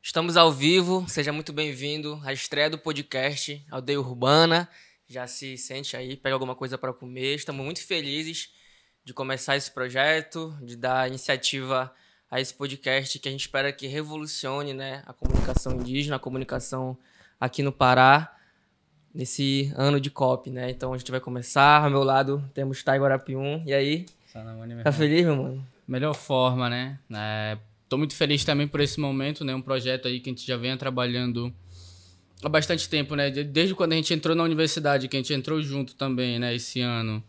Estamos ao vivo, seja muito bem-vindo à estreia do podcast Aldeia Urbana. Já se sente aí, pega alguma coisa para comer. Estamos muito felizes de começar esse projeto, de dar iniciativa a esse podcast que a gente espera que revolucione, né, a comunicação indígena, a comunicação aqui no Pará, nesse ano de COP, né? Então a gente vai começar. Ao meu lado temos Taigo Arapiuns. E aí? Tá feliz, meu mano? Melhor forma, né? Tô muito feliz também por esse momento, né? Um projeto aí que a gente já vem trabalhando há bastante tempo, né? Desde quando a gente entrou na universidade, que a gente entrou junto também, né? Esse ano.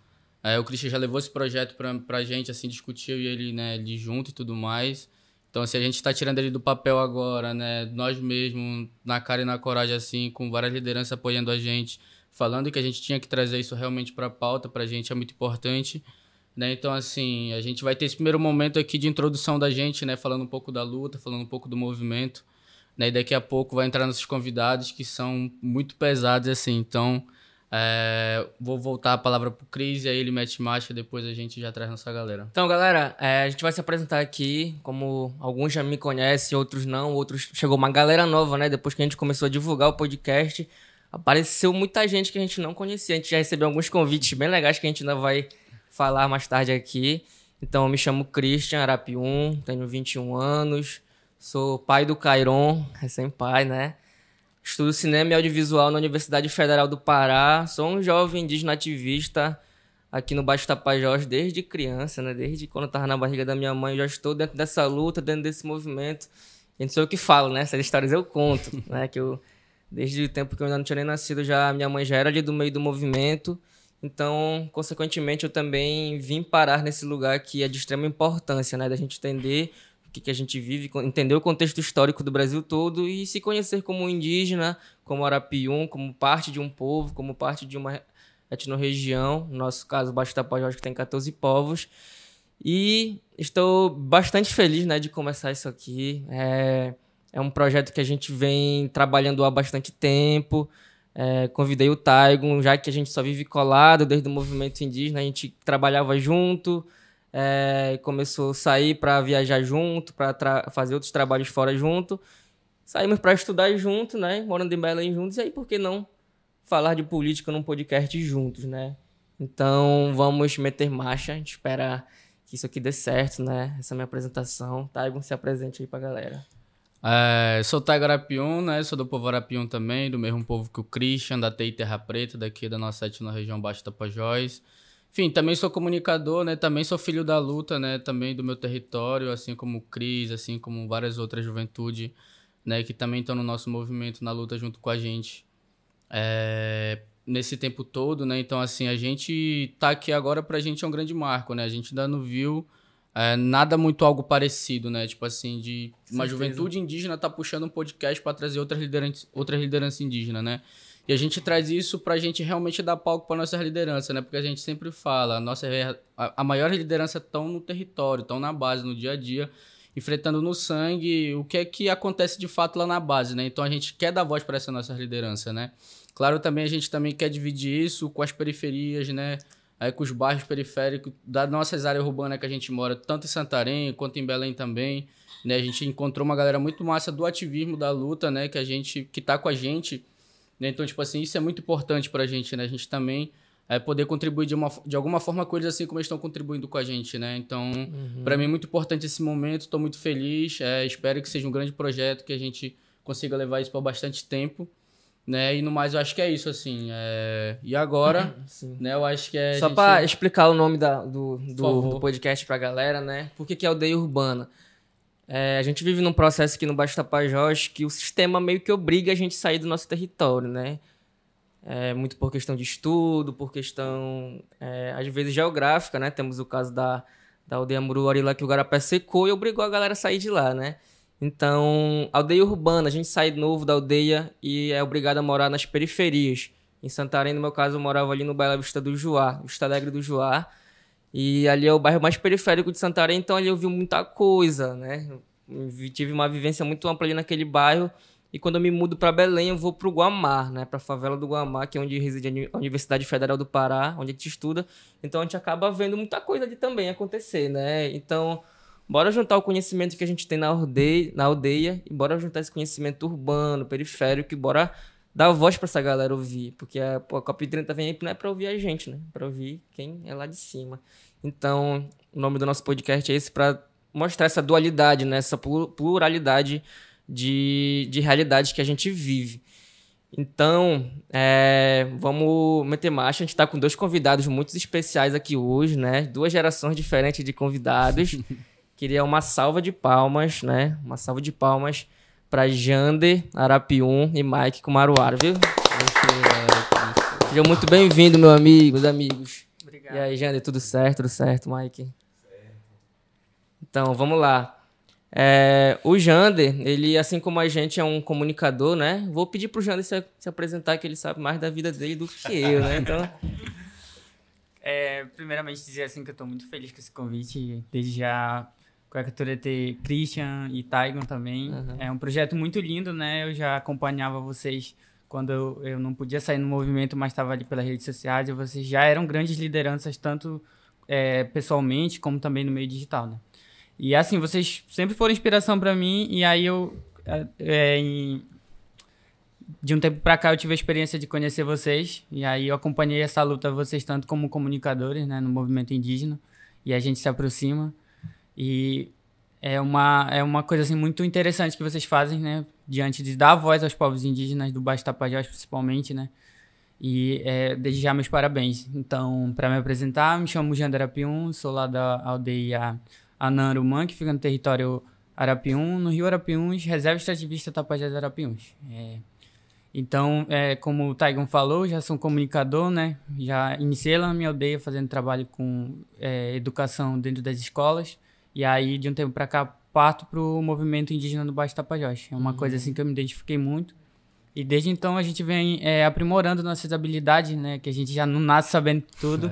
O Christian já levou esse projeto pra gente, assim, discutiu e ele, né? Ele junto e tudo mais. Então, assim, a gente tá tirando ele do papel agora, né? Nós mesmos, na cara e na coragem, assim, com várias lideranças apoiando a gente, falando que a gente tinha que trazer isso realmente pra pauta, pra gente é muito importante. Né? Então, assim, a gente vai ter esse primeiro momento aqui de introdução da gente, né? Falando um pouco da luta, falando um pouco do movimento. Né? E daqui a pouco vai entrar nossos convidados que são muito pesados, assim. Então, vou voltar a palavra pro Cris e aí ele mete marcha, depois a gente já traz nossa galera. Então, galera, a gente vai se apresentar aqui, como alguns já me conhecem, outros não, outros... Chegou uma galera nova, né? Depois que a gente começou a divulgar o podcast, apareceu muita gente que a gente não conhecia. A gente já recebeu alguns convites bem legais que a gente ainda vai falar mais tarde aqui. Então, eu me chamo Christian Arapiuns, tenho 21 anos, sou pai do Cairon, recém-pai, né? Estudo cinema e audiovisual na Universidade Federal do Pará. Sou um jovem indígena ativista aqui no Baixo Tapajós desde criança, né? Desde quando eu estava na barriga da minha mãe, eu já estou dentro dessa luta, dentro desse movimento. E não sou eu que falo, né? Essas histórias eu conto, né? Que eu, desde o tempo que eu ainda não tinha nem nascido, minha mãe já era ali do meio do movimento. Então, consequentemente, eu também vim parar nesse lugar que é de extrema importância, né? Da gente entender o que a gente vive, entender o contexto histórico do Brasil todo e se conhecer como indígena, como Arapiuns, como parte de um povo, como parte de uma etnorregião. No nosso caso, o Baixo Tapajós, que tem 14 povos. E estou bastante feliz, né, de começar isso aqui. É um projeto que a gente vem trabalhando há bastante tempo. Convidei o Taigo, já que a gente só vive colado desde o movimento indígena, a gente trabalhava junto, começou a sair para viajar junto, para fazer outros trabalhos fora junto. Saímos para estudar junto, né? Morando em Belém juntos, e aí por que não falar de política num podcast juntos, né? Então vamos meter marcha, a gente espera que isso aqui dê certo, né? Essa é a minha apresentação. Taigo, se apresente aí pra galera. Sou Taigo Arapiuns, né? Sou do povo Arapiuns também, do mesmo povo que o Christian, da TI Terra Preta, daqui da nossa região Baixo Tapajós. Enfim, também sou comunicador, né? Também sou filho da luta, né? Também do meu território, assim como o Cris, assim como várias outras juventudes, né? Que também estão no nosso movimento, na luta junto com a gente. Nesse tempo todo, né? Então, assim, a gente tá aqui agora pra gente é um grande marco, né? A gente ainda não viu nada muito algo parecido, né? Tipo assim, de uma juventude indígena tá puxando um podcast para trazer outras lideranças indígenas, né? E a gente traz isso pra gente realmente dar palco pra nossa liderança, né? Porque a gente sempre fala, a maior liderança estão no território, estão na base, no dia a dia, enfrentando no sangue o que é que acontece de fato lá na base, né? Então a gente quer dar voz para essa nossa liderança, né? Claro, também a gente também quer dividir isso com as periferias, né? Com os bairros periféricos das nossas áreas urbanas que a gente mora, tanto em Santarém quanto em Belém também, né? A gente encontrou uma galera muito massa do ativismo, da luta, né? Que tá com a gente, né? Então, tipo assim, isso é muito importante pra gente, né? A gente também poder contribuir de alguma forma com eles, assim como eles estão contribuindo com a gente, né? Então, pra mim é muito importante esse momento, estou muito feliz, espero que seja um grande projeto, que a gente consiga levar isso por bastante tempo. Né? E no mais, eu acho que é isso, assim. E agora, né, eu acho que Só para explicar o nome do podcast pra galera, né? Por que é aldeia urbana? A gente vive num processo aqui no Baixo Tapajós que o sistema meio que obriga a gente a sair do nosso território, né? Muito por questão de estudo, por questão, às vezes, geográfica, né? Temos o caso da aldeia Muruari lá, que o garapé secou e obrigou a galera a sair de lá, né? Então, aldeia urbana, a gente sai novo da aldeia e é obrigado a morar nas periferias. Em Santarém, no meu caso, eu morava ali no Bela Vista do Juá, Vista Alegre do Juá. E ali é o bairro mais periférico de Santarém, então ali eu vi muita coisa, né? Tive uma vivência muito ampla ali naquele bairro. E quando eu me mudo para Belém, eu vou para o Guamá, né? Para a favela do Guamá, que é onde reside a Universidade Federal do Pará, onde a gente estuda. Então a gente acaba vendo muita coisa ali também acontecer, né? Então bora juntar o conhecimento que a gente tem na aldeia e bora juntar esse conhecimento urbano, periférico e bora dar voz pra essa galera ouvir. Porque a COP30 vem aí não é pra ouvir a gente, né? Pra ouvir quem é lá de cima. Então, o nome do nosso podcast é esse, pra mostrar essa dualidade, né? Essa pluralidade de realidades que a gente vive. Então, vamos meter marcha. A gente tá com 2 convidados muito especiais aqui hoje, né? 2 gerações diferentes de convidados. Queria uma salva de palmas, né? Uma salva de palmas para Jander Arapium e Mike Kumaruara, viu? Sejam muito bem-vindos, meus amigos. Obrigado. E aí, Jander, tudo certo? Tudo certo, Mike? Certo. Então, vamos lá. O Jander, ele, assim como a gente, é um comunicador, né? Vou pedir pro Jander se apresentar, que ele sabe mais da vida dele do que eu, né? Então... primeiramente dizer assim que eu tô muito feliz com esse convite, desde já com a cultura ter Christian e Taigon também. Uhum. É um projeto muito lindo, né? Eu já acompanhava vocês quando eu não podia sair no movimento, mas estava ali pelas redes sociais, e vocês já eram grandes lideranças, tanto pessoalmente como também no meio digital, né? E assim, vocês sempre foram inspiração para mim, e aí de um tempo para cá eu tive a experiência de conhecer vocês, e aí eu acompanhei essa luta, vocês tanto como comunicadores, né, no movimento indígena, e a gente se aproxima, e é uma coisa assim muito interessante que vocês fazem, né, diante de dar voz aos povos indígenas do Baixo Tapajós principalmente, né, e desde já meus parabéns. Então, para me apresentar, me chamo Jander Arapium, sou lá da aldeia Anã-Arumã, que fica no território Arapium, no Rio Arapiuns, Reserva Extrativista Tapajós Arapiuns. Então, como o Taigon falou, já sou comunicador, né? Já iniciei lá na minha aldeia fazendo trabalho com educação dentro das escolas, e aí de um tempo para cá parto para o movimento indígena do Baixo Tapajós. É uma coisa assim que eu me identifiquei muito, e desde então a gente vem aprimorando nossas habilidades, né? Que a gente já não nasce sabendo tudo,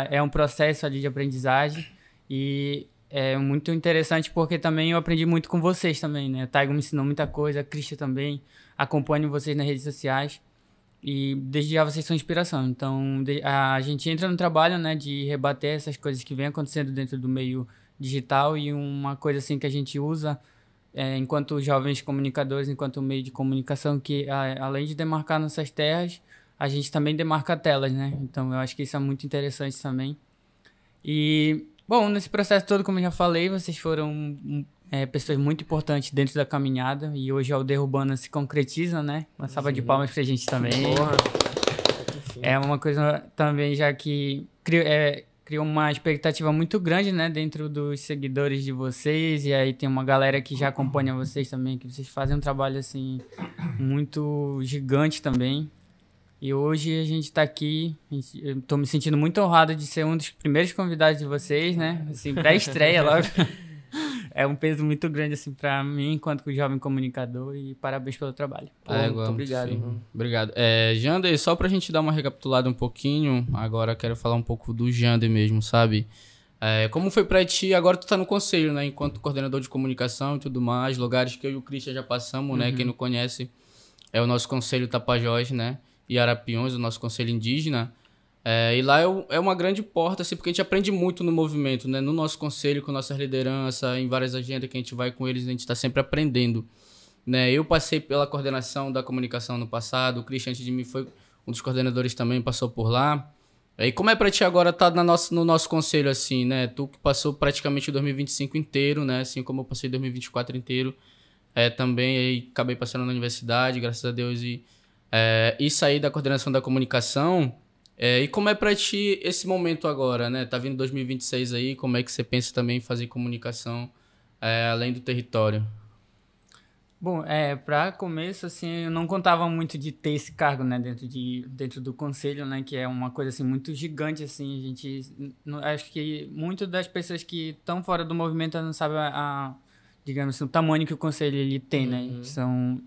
é um processo ali de aprendizagem, e é muito interessante porque também eu aprendi muito com vocês também, né? O Taigo me ensinou muita coisa, a Christian também, acompanho vocês nas redes sociais e desde já vocês são inspiração. Então a gente entra no trabalho, né, de rebater essas coisas que vem acontecendo dentro do meio digital, e uma coisa assim que a gente usa enquanto jovens comunicadores, enquanto meio de comunicação, que além de demarcar nossas terras, a gente também demarca telas, né? Então eu acho que isso é muito interessante também. E bom, nesse processo todo, como eu já falei, vocês foram pessoas muito importantes dentro da caminhada, e hoje a aldeia urbana se concretiza, né? Uma salva de palmas pra gente também. Porra. É uma coisa também já que criou uma expectativa muito grande, né? Dentro dos seguidores de vocês, e aí tem uma galera que já acompanha vocês também, que vocês fazem um trabalho, assim, muito gigante também. E hoje a gente tá aqui, eu tô me sentindo muito honrado de ser um dos primeiros convidados de vocês, né? Assim, pra estreia logo. É um peso muito grande, assim, pra mim, enquanto jovem comunicador, e parabéns pelo trabalho. Muito obrigado. Obrigado. Jander, só pra gente dar uma recapitulada um pouquinho, agora quero falar um pouco do Jander mesmo, sabe? Como foi pra ti, agora tu tá no conselho, né? Enquanto coordenador de comunicação e tudo mais, lugares que eu e o Christian já passamos, né? Quem não conhece, é o nosso conselho Tapajós, né? E Arapiuns, o nosso conselho indígena. E lá é uma grande porta, assim, porque a gente aprende muito no movimento, né? No nosso conselho, com nossa liderança, em várias agendas que a gente vai com eles, a gente está sempre aprendendo, né? Eu passei pela coordenação da comunicação no passado, o Christian, antes de mim, foi um dos coordenadores também, passou por lá. E como é para ti agora estar no nosso conselho, assim, né? Tu que passou praticamente 2025 inteiro, né? Assim como eu passei 2024 inteiro, também aí acabei passando na universidade, graças a Deus, e saí da coordenação da comunicação. E como é pra ti esse momento agora, né? Tá vindo 2026 aí, como é que você pensa também em fazer comunicação além do território? Bom, pra começo, assim, eu não contava muito de ter esse cargo, né, dentro do conselho, né, que é uma coisa, assim, muito gigante, assim, a gente, acho que muitas das pessoas que estão fora do movimento não sabem digamos assim, o tamanho que o conselho ele tem, né, são...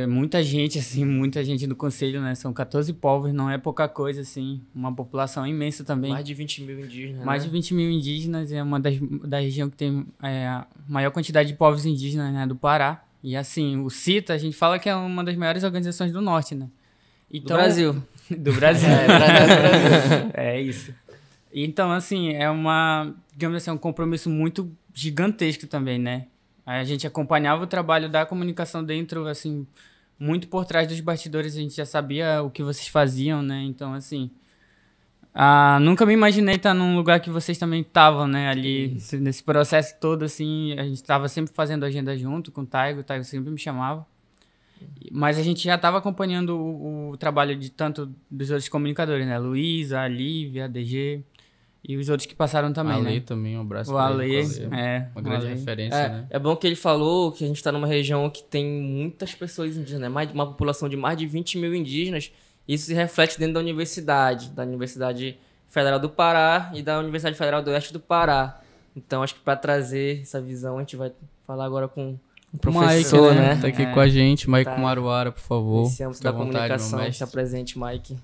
muita gente, assim, muita gente do conselho, né? São 14 povos, não é pouca coisa, assim. Uma população imensa também. Mais de 20 mil indígenas, Mais de 20 mil indígenas. É uma da região que tem a maior quantidade de povos indígenas, né? Do Pará. E, assim, o CITA, a gente fala que é uma das maiores organizações do Norte, né? Então, do Brasil. Do Brasil. É isso. Então, assim, digamos assim, um compromisso muito gigantesco também, né? A gente acompanhava o trabalho da comunicação dentro, assim, muito por trás dos bastidores, a gente já sabia o que vocês faziam, né? Então, assim, nunca me imaginei estar num lugar que vocês também estavam, né? Ali, nesse processo todo, assim, a gente estava sempre fazendo agenda junto com o Taigo sempre me chamava. Mas a gente já estava acompanhando o trabalho de tanto dos outros comunicadores, né? Luísa, a Lívia, a DG e os outros que passaram também, Ale né? também, um abraço o Ale, uma grande referência, né? É bom que ele falou que a gente está numa região que tem muitas pessoas indígenas, né? Mais de uma população de mais de 20 mil indígenas. Isso se reflete dentro da Universidade Federal do Pará e da Universidade Federal do Oeste do Pará. Então, acho que para trazer essa visão, a gente vai falar agora com o professor, Mike, né? Tá aqui com a gente, Mike Maruara, por favor. Esse âmbito da comunicação, está presente, Mike.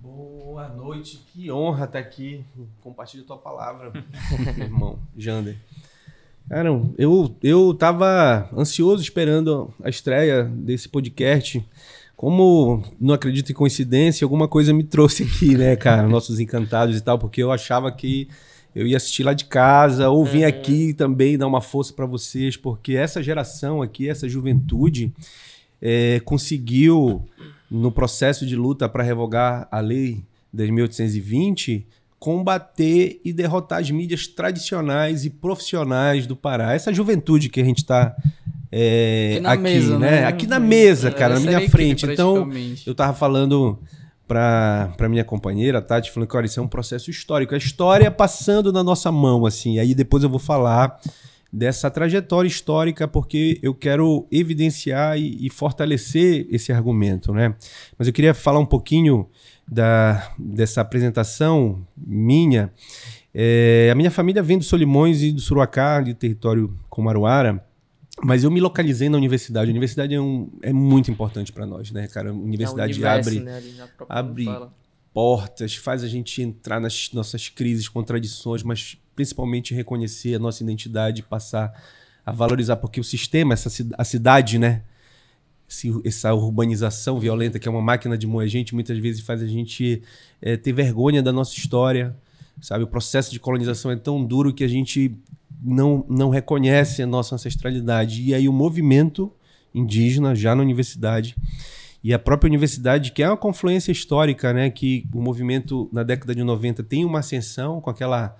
Boa noite, que honra estar aqui. Compartilha a tua palavra, meu irmão, Jander. Cara, eu tava ansioso esperando a estreia desse podcast. Como não acredito em coincidência, alguma coisa me trouxe aqui, né, cara? Nossos encantados e tal, porque eu achava que eu ia assistir lá de casa, ou vim aqui também dar uma força para vocês, porque essa geração aqui, essa juventude, conseguiu, no processo de luta para revogar a Lei 10.820, combater e derrotar as mídias tradicionais e profissionais do Pará. Essa juventude que a gente está aqui, mesa, né? Aqui na mesa, cara, na minha frente. Então, eu tava falando para minha companheira, a Tati, falando que, olha, isso é um processo histórico. A história passando na nossa mão, assim. Aí depois eu vou falar dessa trajetória histórica, porque eu quero evidenciar e fortalecer esse argumento, né? Mas eu queria falar um pouquinho dessa apresentação minha. A minha família vem do Solimões e do Suruacá, de território Comaruara, mas eu me localizei na universidade. A universidade é muito importante para nós, né, cara? A universidade abre portas, faz a gente entrar nas nossas crises, contradições, mas principalmente reconhecer a nossa identidade, passar a valorizar, porque o sistema, a cidade, né? Essa urbanização violenta, que é uma máquina de moer gente, muitas vezes faz a gente ter vergonha da nossa história, sabe? O processo de colonização é tão duro que a gente não reconhece a nossa ancestralidade. E aí o movimento indígena, já na universidade, e a própria universidade, que é uma confluência histórica, né? Que o movimento, na década de 90, tem uma ascensão com aquela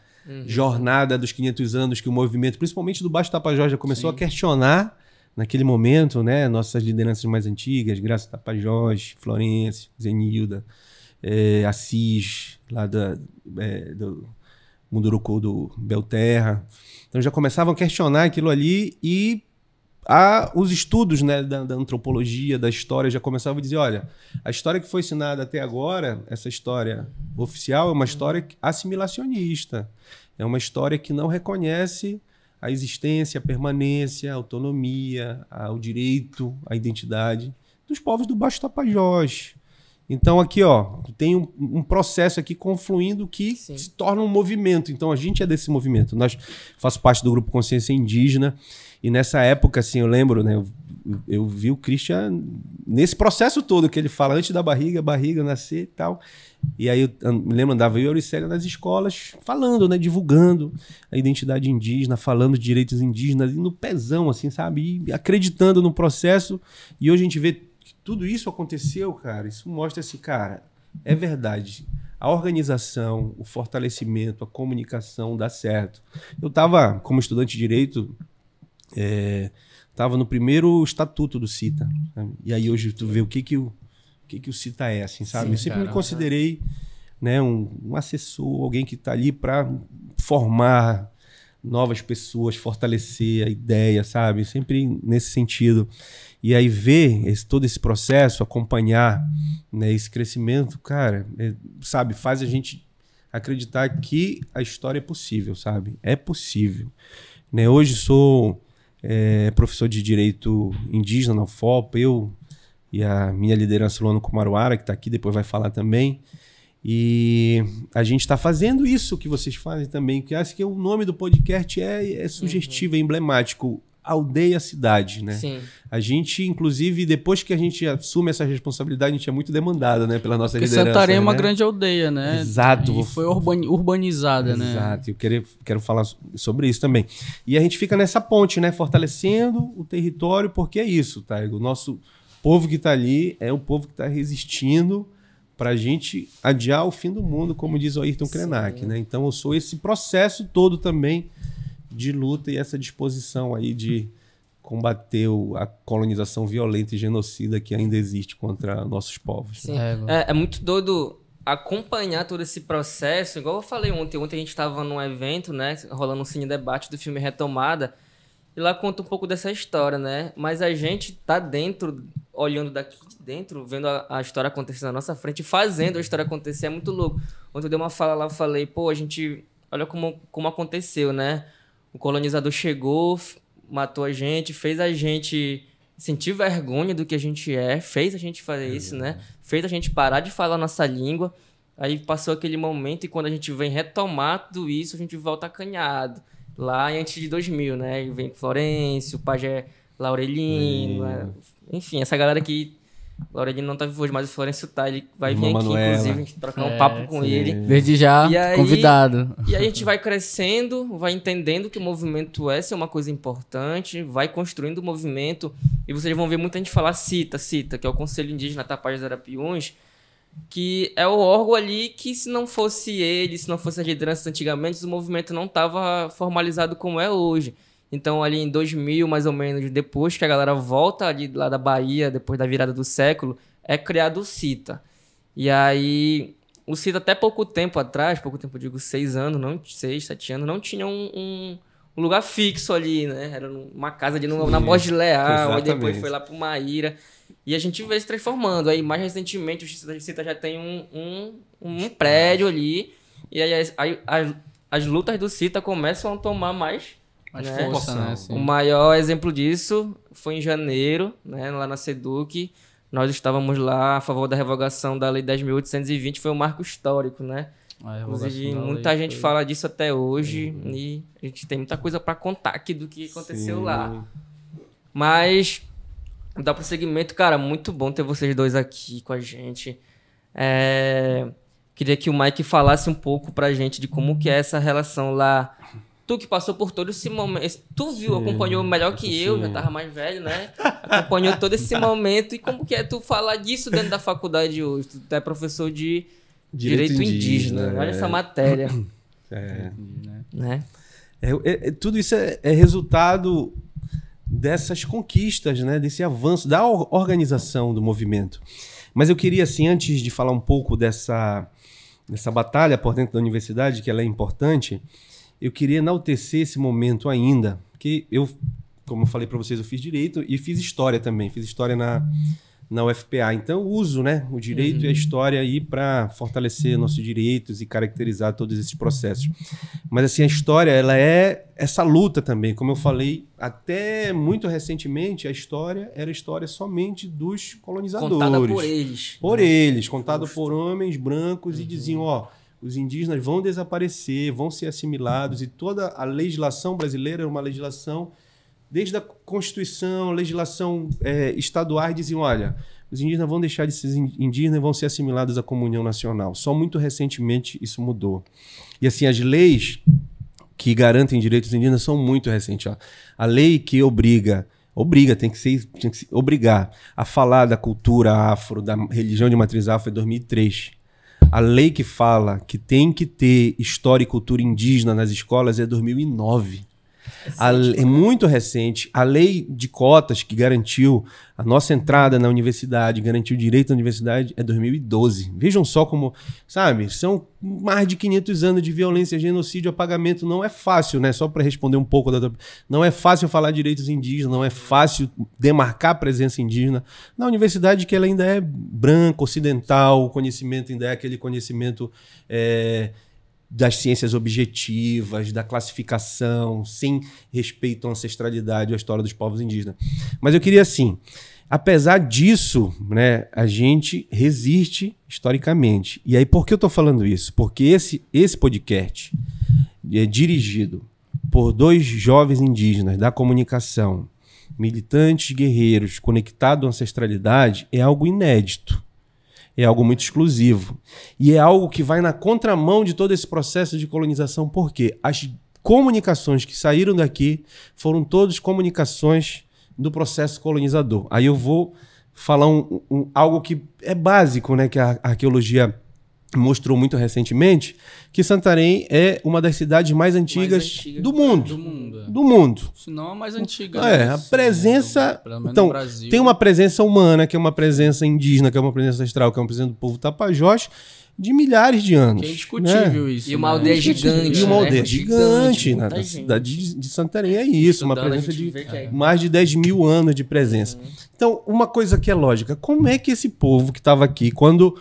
jornada dos 500 anos que o movimento, principalmente do Baixo Tapajós, já começou a questionar naquele momento, né? Nossas lideranças mais antigas, Graça Tapajós, Florencio, Zenilda, Assis, lá do Munduruku do Belterra. Então já começavam a questionar aquilo ali e os estudos, né, da antropologia, da história, já começavam a dizer, olha, a história que foi ensinada até agora, essa história oficial, é uma história assimilacionista. É uma história que não reconhece a existência, a permanência, a autonomia, o direito, a identidade dos povos do Baixo Tapajós. Então aqui, ó, tem um processo aqui confluindo que se torna um movimento. Então a gente é desse movimento. Faço parte do Grupo Consciência Indígena e nessa época, assim, eu lembro, né, eu vi o Christian nesse processo todo que ele fala, antes da barriga nascer e tal. E aí eu me lembro, andava eu e a Auricélia nas escolas falando, né, divulgando a identidade indígena, falando de direitos indígenas, e no pezão, assim, sabe? E acreditando no processo. E hoje a gente vê que tudo isso aconteceu, cara. Isso mostra assim, cara, é verdade. A organização, o fortalecimento, a comunicação dá certo. Eu estava, como estudante de Direito, estava no primeiro estatuto do CITA. Sabe? E aí hoje tu vê o que o CITA é, assim, sabe? Sim, eu sempre me considerei, né, um assessor, alguém que está ali para formar novas pessoas, fortalecer a ideia, sabe? Sempre nesse sentido. E aí ver todo esse processo, acompanhar, né, esse crescimento, cara, sabe, faz a gente acreditar que a história é possível, sabe? É possível. Né? Hoje sou professor de Direito Indígena na UFOP, eu e a minha liderança, Luana Comaruara, que está aqui, depois vai falar também. E a gente está fazendo isso que vocês fazem também, que acho que o nome do podcast é sugestivo, é emblemático. aldeia-cidade, né? Sim. A gente, inclusive, depois que a gente assume essa responsabilidade, a gente é muito demandada, né? Pela nossa liderança. Porque Santarém é uma grande aldeia, né? Exato. E foi urbanizada, né? Exato. Eu quero falar sobre isso também. E a gente fica nessa ponte, né? Fortalecendo o território, porque é isso, tá? O nosso povo que está ali é um povo que está resistindo para a gente adiar o fim do mundo, como diz o Ayrton Krenak, né? Então eu sou esse processo todo também de luta e essa disposição aí de combater a colonização violenta e genocida que ainda existe contra nossos povos. Sim. É muito doido acompanhar todo esse processo, igual eu falei ontem a gente estava num evento, né, rolando um cine debate do filme Retomada, e lá conta um pouco dessa história, né? Mas a gente tá dentro, olhando daqui de dentro, vendo a história acontecer na nossa frente, fazendo a história acontecer, é muito louco. Ontem eu dei uma fala lá, eu falei, pô, a gente, olha como aconteceu, né? O colonizador chegou, matou a gente, fez a gente sentir vergonha do que a gente é, fez a gente fazer isso, né? Fez a gente parar de falar a nossa língua. Aí passou aquele momento e quando a gente vem retomar tudo isso, a gente volta acanhado. Lá antes de 2000, né? E vem Florencio, o Pajé Laurelino, enfim, essa galera que... Laurelino não tá vivo hoje, mas o Florencio tá, ele vai vir aqui, inclusive, a gente trocar um papo com ele. Desde já, aí, convidado. E aí a gente vai crescendo, vai entendendo que o movimento é uma coisa importante, vai construindo o movimento, e vocês vão ver muita gente falar CITA, que é o Conselho Indígena Tapajós dos Arapiuns, que é o órgão ali que se não fosse ele, se não fosse as lideranças antigamente, o movimento não estava formalizado como é hoje. Então, ali em 2000, mais ou menos, depois que a galera volta ali lá da Bahia, depois da virada do século, é criado o CITA. E aí, o CITA até pouco tempo atrás, eu digo 6 anos, 7 anos, não tinha um lugar fixo ali, né? Era uma casa ali na Borges de Leal, aí depois foi lá pro Maíra. E a gente vê se transformando. Aí, mais recentemente, o CITA já tem um prédio ali. E aí as lutas do CITA começam a tomar mais força, né? O maior exemplo disso foi em janeiro, né? Lá na SEDUC. Nós estávamos lá a favor da revogação da Lei 10.820. Foi um marco histórico, né? Inclusive, muita gente fala disso até hoje. E a gente tem muita coisa para contar aqui do que aconteceu lá. Mas... dá prosseguimento, cara, muito bom ter vocês dois aqui com a gente. Queria que o Mike falasse um pouco pra gente de como que é essa relação lá. Tu que passou por todo esse momento, tu viu, acompanhou melhor que eu, já tava mais velho, né? Acompanhou todo esse momento. E como que é tu falar disso dentro da faculdade hoje? Tu é professor de Direito Indígena. Olha essa matéria. Né? Tudo isso é resultado dessas conquistas, né, desse avanço, da organização do movimento. Mas eu queria, assim, antes de falar um pouco dessa batalha por dentro da universidade, que ela é importante, eu queria enaltecer esse momento ainda, porque eu, como eu falei para vocês, eu fiz Direito e fiz História também, fiz História na UFPA. Então eu uso, né, o Direito e a História aí para fortalecer nossos direitos e caracterizar todos esses processos. Mas assim, a História, ela é essa luta também. Como eu falei, até muito recentemente, a História era história somente dos colonizadores. Contada por eles. Por eles, contada por homens brancos e diziam, ó, os indígenas vão desaparecer, vão ser assimilados, e toda a legislação brasileira era uma legislação... Desde a Constituição, legislação estaduais, diziam, olha, os indígenas vão deixar de ser indígenas e vão ser assimilados à comunhão nacional. Só muito recentemente isso mudou. E assim, as leis que garantem direitos indígenas são muito recentes. Ó. A lei que obriga, tem que obrigar a falar da cultura afro, da religião de matriz afro, é 2003. A lei que fala que tem que ter história e cultura indígena nas escolas é 2009. É muito recente. A lei de cotas que garantiu a nossa entrada na universidade, garantiu o direito à universidade, é 2012. Vejam só como, sabe, são mais de 500 anos de violência, genocídio, apagamento. Não é fácil, né? Só para responder um pouco não é fácil falar direitos indígenas, não é fácil demarcar a presença indígena na universidade, que ela ainda é branca, ocidental, o conhecimento ainda é aquele conhecimento das ciências objetivas, da classificação, sem respeito à ancestralidade ou à história dos povos indígenas. Mas eu queria, assim, apesar disso, né, a gente resiste historicamente. E aí, por que eu estou falando isso? Porque esse podcast é dirigido por 2 jovens indígenas da comunicação, militantes guerreiros conectados à ancestralidade, é algo inédito. É algo muito exclusivo. E é algo que vai na contramão de todo esse processo de colonização. Por quê? As comunicações que saíram daqui foram todas comunicações do processo colonizador. Aí eu vou falar algo que é básico, né, que a arqueologia mostrou muito recentemente, que Santarém é uma das cidades mais antigas do mundo. Do mundo. Se não a mais antiga. A presença... Então, tem uma presença humana, que é uma presença indígena, que é uma presença ancestral, que é uma presença do povo Tapajós, de milhares de anos. Que é indiscutível, né? Isso. E uma aldeia gigante. E uma aldeia gigante, né? Da cidade de Santarém é isso, uma presença de mais de 10 mil anos de presença. Então, uma coisa que é lógica, como é que esse povo que estava aqui, quando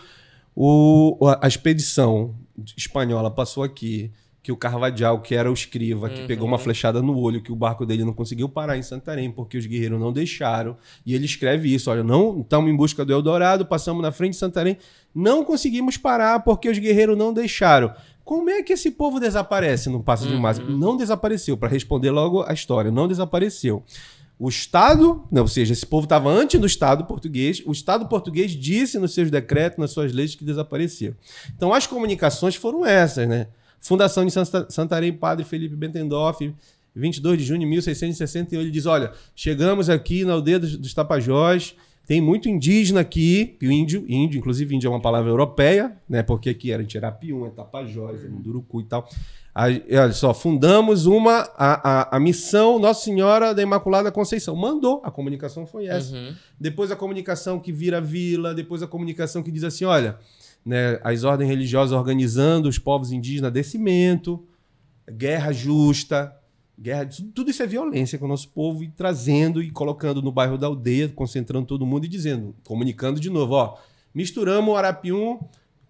a expedição espanhola passou aqui, que o Carvajal, que era o escriva, que pegou uma flechada no olho, que o barco dele não conseguiu parar em Santarém, porque os guerreiros não deixaram. E ele escreve isso, olha, não estamos em busca do Eldorado, passamos na frente de Santarém, não conseguimos parar porque os guerreiros não deixaram. Como é que esse povo desaparece no Passo de Mágica? Não desapareceu, para responder logo a história, não desapareceu. O Estado, ou seja, esse povo estava antes do Estado português, o Estado português disse nos seus decretos, nas suas leis, que desapareceu. Então as comunicações foram essas, né? Fundação de Santarém, Padre Felipe Bentendorf, 22 de junho de 1661, ele diz, olha, chegamos aqui na aldeia dos Tapajós, tem muito indígena aqui, índio, inclusive índio é uma palavra europeia, né? Porque aqui era em Tirapium, é Tapajós, é Munduruku e tal. Aí, olha só, fundamos a missão Nossa Senhora da Imaculada Conceição. Mandou, a comunicação foi essa. Depois a comunicação que vira vila, depois a comunicação que diz assim, olha, né, as ordens religiosas organizando os povos indígenas, descimento, guerra justa, tudo isso é violência com o nosso povo, e trazendo e colocando no bairro da aldeia, concentrando todo mundo e dizendo, comunicando de novo, ó, misturamos o Arapium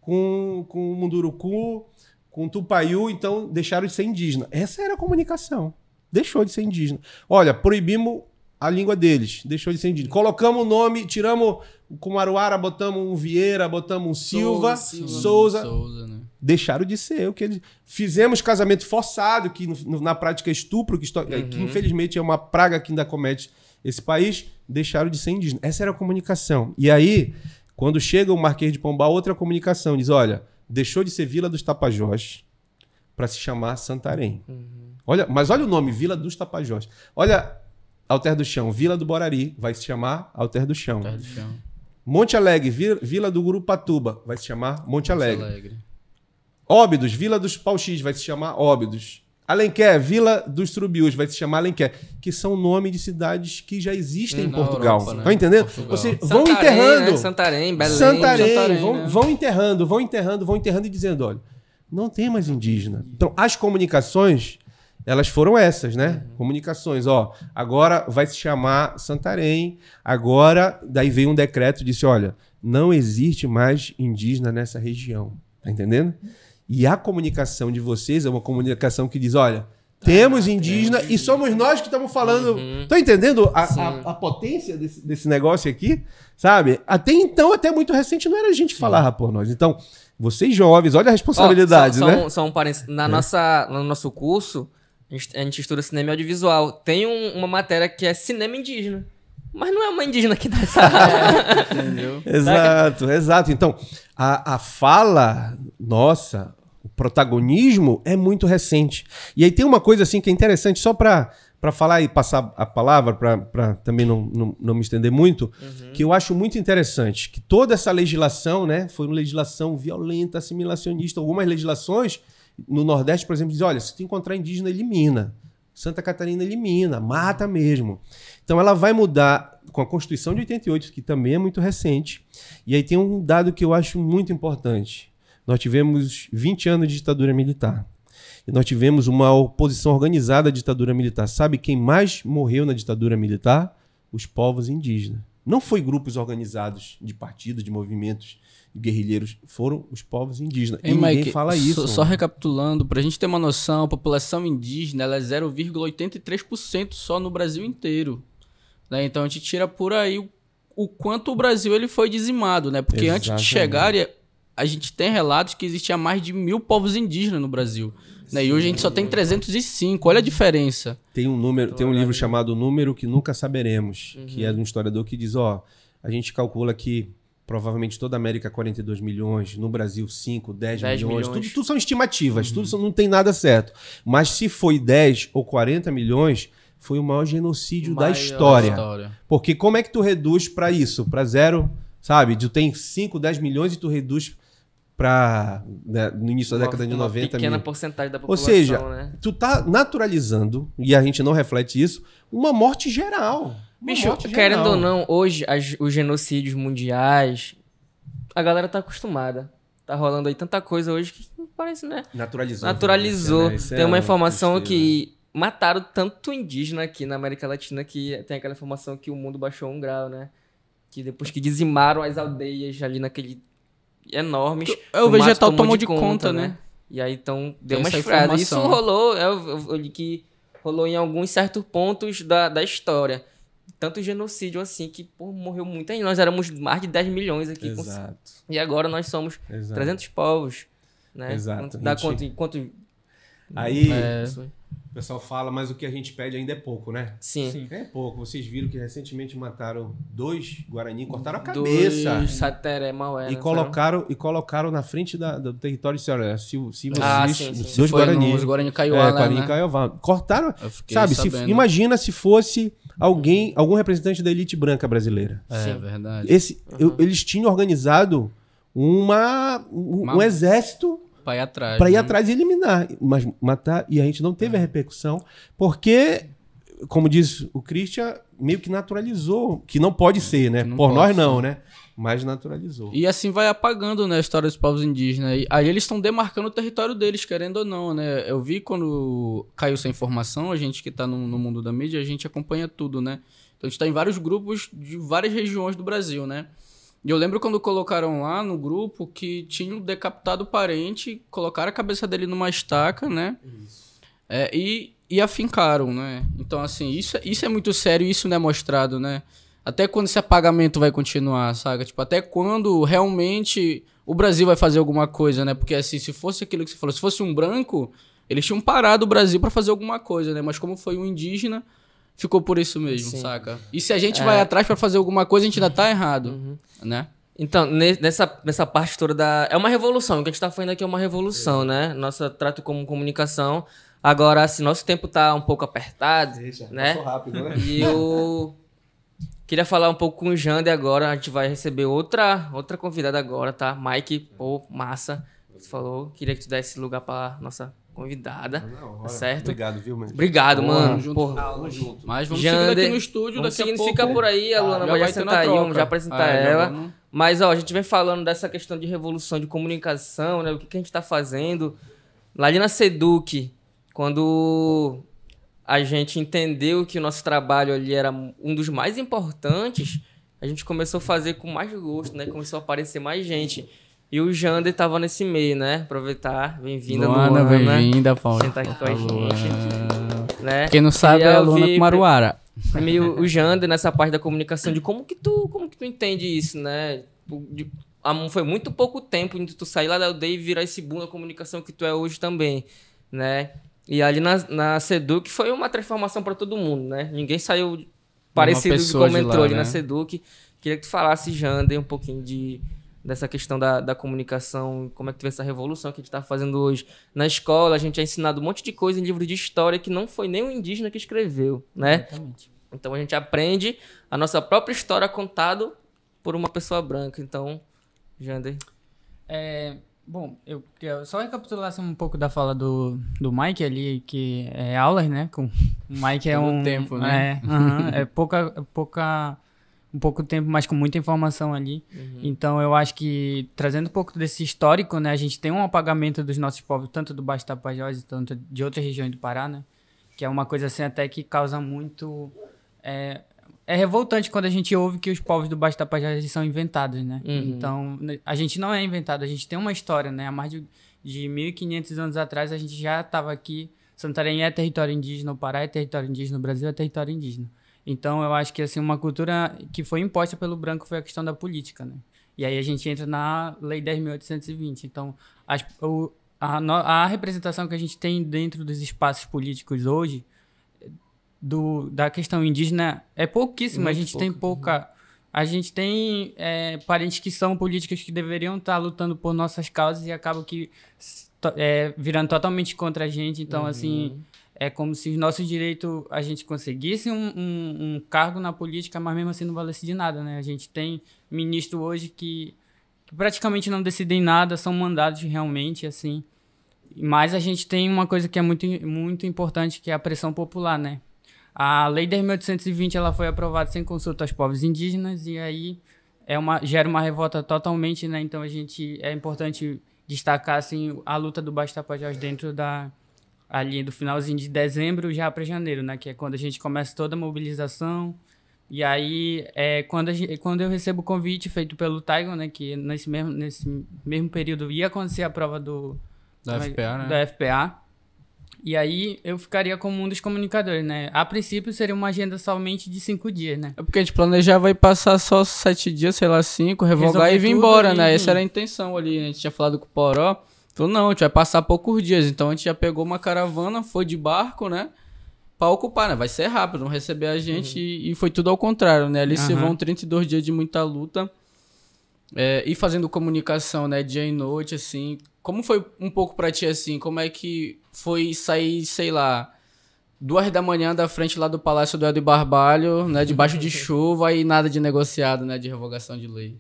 com o Munduruku, com o Tupaiú, então deixaram de ser indígena. Essa era a comunicação. Deixou de ser indígena. Olha, proibimos a língua deles, deixou de ser indígena. Colocamos o nome, tiramos o Kumaruara, botamos um Vieira, botamos um Silva, Souza, né? Deixaram de ser o que eles... Fizemos casamento forçado, que na prática é estupro, que infelizmente é uma praga que ainda comete esse país, deixaram de ser indígena. Essa era a comunicação. E aí, quando chega o Marquês de Pombal, outra comunicação, diz, olha, deixou de ser Vila dos Tapajós para se chamar Santarém. Mas olha o nome, Vila dos Tapajós. Olha, Alter do Chão, Vila do Borari, vai se chamar Alter do Chão. Monte Alegre, Vila do Gurupatuba, vai se chamar Monte Alegre. Óbidos, Vila dos Pauxis, vai se chamar Óbidos. Alenquer, Vila dos Trubiús, vai se chamar Alenquer, que são nomes de cidades que já existem em Portugal. Estão, né? Entendendo? Vocês vão enterrando. Né? Santarém, Belém. Santarém, vão enterrando e dizendo, olha, não tem mais indígena. Então, as comunicações, elas foram essas, né? Comunicações, ó, agora vai se chamar Santarém, agora, daí veio um decreto e disse, olha, não existe mais indígena nessa região. Tá entendendo? E a comunicação de vocês é uma comunicação que diz, olha, temos indígena e somos nós que estamos falando. Estão entendendo a potência desse negócio aqui? Sabe? Até então, até muito recente, não era a gente que falava por nós. Então, vocês jovens, olha a responsabilidade, né? Só um parênteses. No nosso curso, a gente estuda cinema e audiovisual. Tem uma matéria que é cinema indígena. Mas não é uma indígena que dá essa... Entendeu? Exato. Então, a fala nossa, o protagonismo é muito recente. E aí tem uma coisa assim que é interessante, só para falar e passar a palavra, para também não me estender muito, que eu acho muito interessante, que toda essa legislação, né, foi uma legislação violenta, assimilacionista. Algumas legislações, no Nordeste, por exemplo, dizem, olha, se tu encontrar indígena, elimina. Santa Catarina elimina, mata mesmo. Então ela vai mudar com a Constituição de 88, que também é muito recente. E aí tem um dado que eu acho muito importante. Nós tivemos 20 anos de ditadura militar. E nós tivemos uma oposição organizada à ditadura militar. Sabe quem mais morreu na ditadura militar? Os povos indígenas. Não foi grupos organizados de partidos, de movimentos guerrilheiros, foram os povos indígenas. E ninguém fala isso. Só recapitulando, para a gente ter uma noção, a população indígena ela é 0,83% só no Brasil inteiro. Né? Então a gente tira por aí o quanto o Brasil ele foi dizimado, né? Porque antes de chegar, a gente tem relatos que existia mais de 1.000 povos indígenas no Brasil. Né? E hoje a gente só tem 305, olha a diferença. Tem um livro chamado Número que Nunca Saberemos, que é de um historiador que diz, a gente calcula que provavelmente toda a América 42 milhões, no Brasil 5, 10 milhões. Tudo são estimativas, não tem nada certo. Mas se foi 10 ou 40 milhões, foi o maior genocídio da história. Porque como é que tu reduz para isso? Para zero, sabe? Tu tem 5, 10 milhões e tu reduz para, né, no início da década de 90 pequena porcentagem da população. Ou seja, né? Tu tá naturalizando, e a gente não reflete isso, uma morte geral. Bicho, querendo ou não, hoje os genocídios mundiais, a galera tá acostumada. Tá rolando aí tanta coisa hoje que parece, né? Naturalizou. Né? Tem uma informação que mataram tanto indígena aqui na América Latina que tem aquela informação que o mundo baixou 1 grau, né? Que depois que dizimaram as aldeias ali naquele enormes... O vegetal tomou de conta, né? E aí, então, deu uma esfriada. Isso rolou, eu li que rolou em alguns certos pontos da história. Tanto genocídio assim, que morreu muita gente. Nós éramos mais de 10 milhões aqui. Exato. E agora nós somos 300 povos. Né? Exato. Dá quanto... Aí... O pessoal fala, mas o que a gente pede ainda é pouco, né? Sim. É pouco. Vocês viram que recentemente mataram 2 Guarani, cortaram a cabeça. 2 Sateré, Maué. E colocaram na frente do território de Ceará. Se vocês... Sim. 2 Guarani. Os Guarani Kaiowá, Guarani né? Kaiowá. Cortaram, sabe? Imagina se fosse algum representante da elite branca brasileira. É verdade. Eles tinham organizado um exército... Para ir atrás e eliminar, mas matar, e a gente não teve a repercussão, porque, como diz o Christian, meio que naturalizou, que não pode ser, né? Por nós não, né? Mas naturalizou. E assim vai apagando, né, a história dos povos indígenas. E aí eles estão demarcando o território deles, querendo ou não, né? Eu vi quando caiu essa informação, a gente que tá no mundo da mídia, a gente acompanha tudo, né? Então a gente tá em vários grupos de várias regiões do Brasil, né? E eu lembro quando colocaram lá no grupo que tinham decapitado o parente, colocaram a cabeça dele numa estaca, né? Isso. E afincaram, né? Então, assim, isso é muito sério, isso não é mostrado, né? Até quando esse apagamento vai continuar, sabe? Tipo, até quando realmente o Brasil vai fazer alguma coisa, né? Porque, assim, se fosse aquilo que você falou, se fosse um branco, eles tinham parado o Brasil para fazer alguma coisa, né? Mas como foi um indígena... Ficou por isso mesmo, saca? E se a gente vai atrás pra fazer alguma coisa, a gente ainda tá errado, né? Então, nessa parte toda é uma revolução. O que a gente tá fazendo aqui é uma revolução, né? Nossa trato como comunicação. Agora, assim, nosso tempo tá um pouco apertado, né? Passou rápido, né? E eu queria falar um pouco com o Jander agora. A gente vai receber outra convidada agora, tá? Mike, massa. Você falou, queria que tu desse lugar pra nossa... convidada, tá certo? Obrigado, viu, mano? Obrigado, mano. Junto. Mas vamos seguir aqui no estúdio, daqui a pouco. Fica por aí, a Luana vai já sentar aí, vamos já apresentar ela. Vamos. Mas, a gente vem falando dessa questão de revolução de comunicação, né? O que a gente tá fazendo. Lá ali na Seduc, quando a gente entendeu que o nosso trabalho ali era um dos mais importantes, a gente começou a fazer com mais gosto, né? Começou a aparecer mais gente. E o Jander tava nesse meio, né? Aproveitar. Bem-vinda, Luana. Bem-vinda, Paulo. Sentar aqui com a gente. Né? Quem não sabe é a Luana com Maruara. Meio o Jander nessa parte da comunicação, de como que tu entende isso, né? Foi muito pouco tempo de tu sair lá da aldeia e virar esse boom da comunicação que tu é hoje também, né? E ali na Seduc foi uma transformação para todo mundo, né? Ninguém saiu parecido como entrou ali na Seduc. Queria que tu falasse, Jander, um pouquinho dessa questão da comunicação, como é que tu vê essa revolução que a gente está fazendo hoje. Na escola, a gente é ensinado um monte de coisa em livro de história que não foi nem o indígena que escreveu, né? Exatamente. Então, a gente aprende a nossa própria história contada por uma pessoa branca. Então, Jander. Bom, eu queria só recapitular um pouco da fala do Mike ali, que é aulas, né? O Mike é um tempo, né? Um pouco tempo, mas com muita informação ali. Então, eu acho que, trazendo um pouco desse histórico, né? A gente tem um apagamento dos nossos povos, tanto do Baixo Tapajós, tanto de outras regiões do Pará, né? Que é uma coisa assim até que causa muito... É revoltante quando a gente ouve que os povos do Baixo Tapajós são inventados, né? Então, a gente não é inventado, a gente tem uma história, né? Há mais de 1.500 anos atrás, a gente já estava aqui. Santarém é território indígena, o Pará é território indígena, o Brasil é território indígena. Então, eu acho que assim, uma cultura que foi imposta pelo branco foi a questão da política, né? E aí a gente entra na Lei 10.820. Então, a representação que a gente tem dentro dos espaços políticos hoje, da questão indígena, é pouquíssima. A gente tem pouca... A gente tem parentes que são políticos que deveriam estar lutando por nossas causas e acabam que virando totalmente contra a gente. Então, assim, é como se os nossos direitos, a gente conseguisse um cargo na política, mas mesmo assim não valesse de nada, né? A gente tem ministro hoje que praticamente não decidem nada, são mandados realmente, assim. Mas a gente tem uma coisa que é muito, muito importante, que é a pressão popular, né? A Lei 10.820 ela foi aprovada sem consulta aos povos indígenas e aí gera uma revolta totalmente, né? Então é importante destacar assim, a luta do Baixo Tapajós dentro ali do finalzinho de dezembro já para janeiro, né? Que é quando a gente começa toda a mobilização. E aí, quando eu recebo o convite feito pelo Taigon, né? Que nesse mesmo período ia acontecer a prova da FPA, né? Da FPA. E aí eu ficaria como um dos comunicadores, né? A princípio seria uma agenda somente de 5 dias, né? É porque a gente planejava ir passar só 7 dias, sei lá, 5, revogar e vir embora, né? Essa era a intenção ali, né? A gente tinha falado com o Poró. Falou, não, a gente vai passar poucos dias. Então a gente já pegou uma caravana, foi de barco, né? Pra ocupar, né? Vai ser rápido, vão receber a gente e foi tudo ao contrário, né? Ali se vão 32 dias de muita luta. E fazendo comunicação, né? Dia e noite, assim. Como foi um pouco pra ti, assim? Como é que foi sair, sei lá, 2 da manhã da frente lá do Palácio do Hélio Barbalho, né? Debaixo de chuva e nada de negociado, né? De revogação de lei.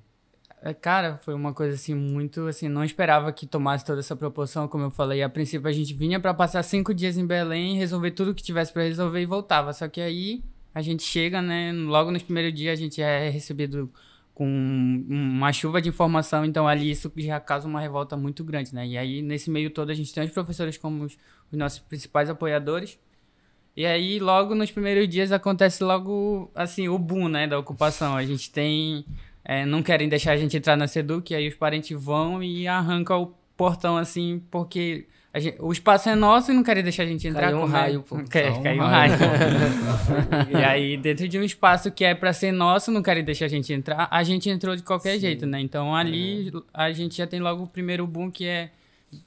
Cara, foi uma coisa, assim, muito, assim, não esperava que tomasse toda essa proporção, como eu falei. A princípio, a gente vinha pra passar 5 dias em Belém, resolver tudo que tivesse pra resolver e voltava. Só que aí, a gente chega, né? Logo nos primeiros dias, a gente é recebido com uma chuva de informação, então ali isso já causa uma revolta muito grande, né? E aí, nesse meio todo, a gente tem os professores como os nossos principais apoiadores. E aí, logo nos primeiros dias, acontece logo, assim, o boom, né, da ocupação. A gente tem... não querem deixar a gente entrar na SEDUC, aí os parentes vão e arrancam o portão, assim, porque... o espaço é nosso e não querem deixar a gente entrar. Caiu um raio, pô. Caiu um raio. E aí, dentro de um espaço que é pra ser nosso, não querem deixar a gente entrar. A gente entrou de qualquer jeito, né? Então, ali, a gente já tem logo o primeiro boom, que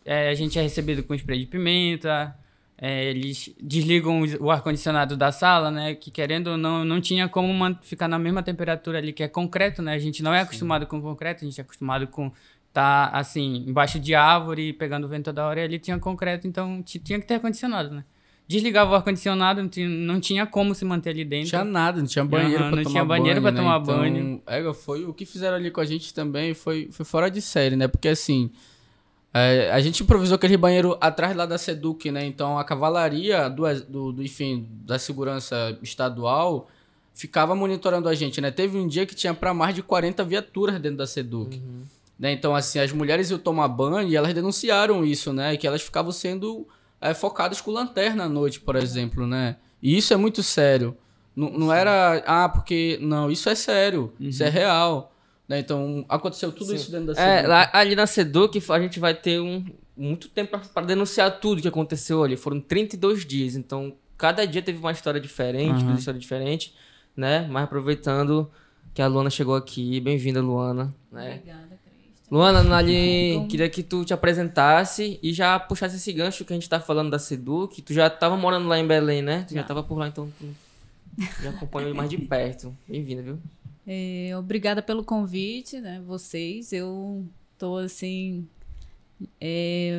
a gente é recebido com spray de pimenta. Eles desligam o ar-condicionado da sala, né? Que, querendo ou não tinha como ficar na mesma temperatura ali, que é concreto, né? A gente não é acostumado com concreto, a gente é acostumado com... tá, assim, embaixo de árvore, pegando vento toda hora, e ali tinha concreto, então tinha que ter ar-condicionado, né? Desligava o ar-condicionado, não tinha como se manter ali dentro. Não tinha nada, não tinha banheiro pra tomar banho. Não tinha banheiro pra tomar banho. Foi o que fizeram ali com a gente também, foi fora de série, né? Porque, assim, a gente improvisou aquele banheiro atrás lá da SEDUC, né? Então, a cavalaria enfim, da segurança estadual ficava monitorando a gente, né? Teve um dia que tinha pra mais de 40 viaturas dentro da SEDUC. Né? Então, assim, as mulheres iam tomar banho e elas denunciaram isso, né? Que elas ficavam sendo focadas com lanterna à noite, por exemplo, né? E isso é muito sério. Não era... porque... Não, isso é sério. Isso é real. Né? Então, aconteceu tudo isso dentro da SEDUC. Ali na SEDUC, a gente vai ter muito tempo para denunciar tudo que aconteceu ali. Foram 32 dias. Então, cada dia teve uma história diferente, uma história diferente, né? Mas aproveitando que a Luana chegou aqui. Bem-vinda, Luana. Né? Obrigada. Luana, ali, queria que tu te apresentasse e já puxasse esse gancho que a gente tá falando da SEDUC. Tu já tava morando lá em Belém, né? Tu já tava por lá, então tu já acompanhou mais de perto. Bem-vinda, viu? Obrigada pelo convite, né? Vocês. Eu tô, assim,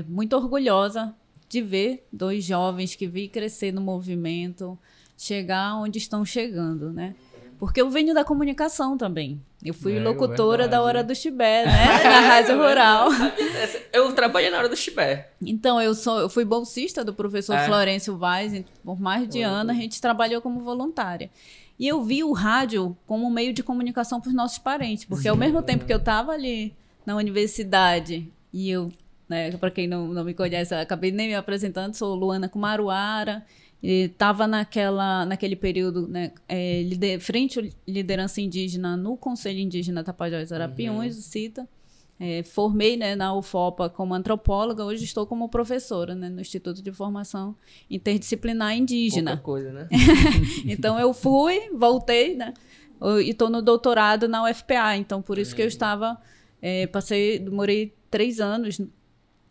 muito orgulhosa de ver 2 jovens que vi crescer no movimento, chegar onde estão chegando, né? Porque eu venho da comunicação também. Eu fui locutora da Hora do Chibé, né? Na Rádio Rural. Eu trabalhei na Hora do Chibé. Então, eu fui bolsista do professor Florencio Vaz. Por mais de ano, a gente trabalhou como voluntária. E eu vi o rádio como um meio de comunicação para os nossos parentes. Porque ao mesmo tempo que eu estava ali na universidade, e eu, né, para quem não me conhece, eu acabei nem me apresentando, sou Luana Kumaruara. Estava naquele período, né, frente à liderança indígena no Conselho Indígena Tapajós Arapiuns, o CITA. Formei, né, na UFOPA como antropóloga, hoje estou como professora, né, no Instituto de Formação Interdisciplinar Indígena. Pouca coisa, né? Então eu voltei, né, e estou no doutorado na UFPA, então por isso que eu estava, demorei 3 anos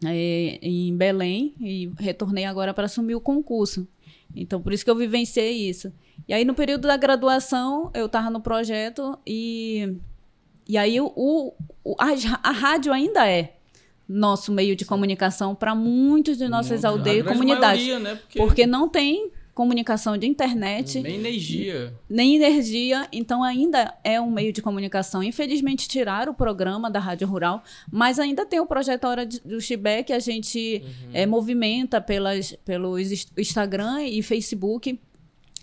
em Belém e retornei agora para assumir o concurso. Então, por isso que eu vivenciei isso. E aí, no período da graduação, eu estava no projeto e aí a rádio ainda é nosso meio de comunicação para muitos de nossas aldeias e comunidades. Maioria, né? Porque não tem comunicação de internet. Nem energia. Então, ainda é um meio de comunicação. Infelizmente, tiraram o programa da Rádio Rural, mas ainda tem o projeto Hora do Chibé, que a gente movimenta pelo Instagram e Facebook.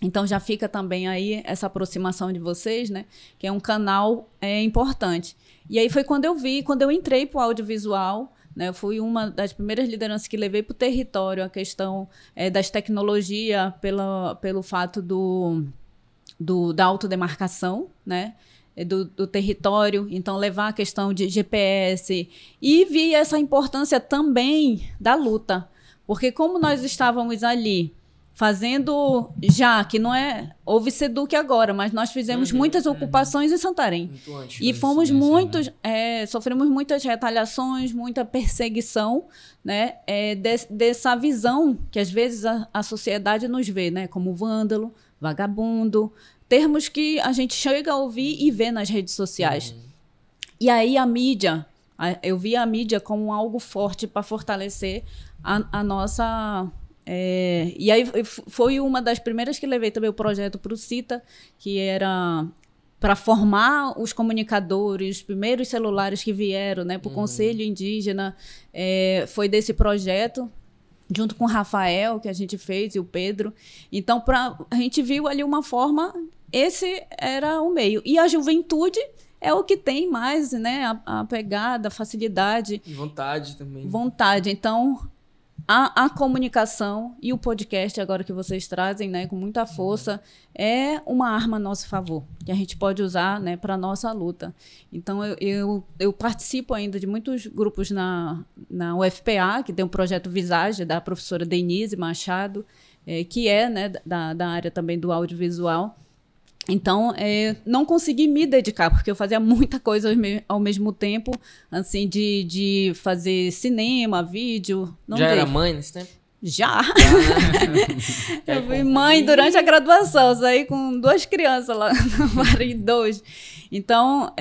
Então, já fica também aí essa aproximação de vocês, né? Que é um canal importante. E aí foi quando eu entrei para o audiovisual, né? Eu fui uma das primeiras lideranças que levei para o território a questão das tecnologias pelo fato da autodemarcação, né? Do território. Então, levar a questão de GPS. E vi essa importância também da luta. Porque como nós estávamos ali fazendo, já que não houve SEDUC agora, mas nós fizemos muitas ocupações em Santarém. E fomos sofremos muitas retaliações, muita perseguição, né, dessa visão que às vezes a sociedade nos vê, né, como vândalo, vagabundo, termos que a gente chega a ouvir e vê nas redes sociais. E aí a mídia, eu vi a mídia como algo forte para fortalecer a nossa... e aí foi uma das primeiras que levei também o projeto para o CITA, que era para formar os comunicadores, os primeiros celulares que vieram, né, para o Conselho Indígena. Foi desse projeto, junto com o Rafael, que a gente fez, e o Pedro. Então, a gente viu ali uma forma, esse era o meio. E a juventude é o que tem mais, né, a pegada, a facilidade. E vontade também. Vontade. Então, a comunicação e o podcast, agora que vocês trazem, né, com muita força, é uma arma a nosso favor, que a gente pode usar, né, para a nossa luta. Então, eu participo ainda de muitos grupos na UFPA, que tem um projeto Visage, da professora Denise Machado, que é, né, da área também do audiovisual. Então, não consegui me dedicar, porque eu fazia muita coisa ao mesmo tempo, assim, de fazer cinema, vídeo. Já era mãe nesse tempo? Já! Eu fui mãe durante a graduação, saí com 2 crianças lá, e 2. Então,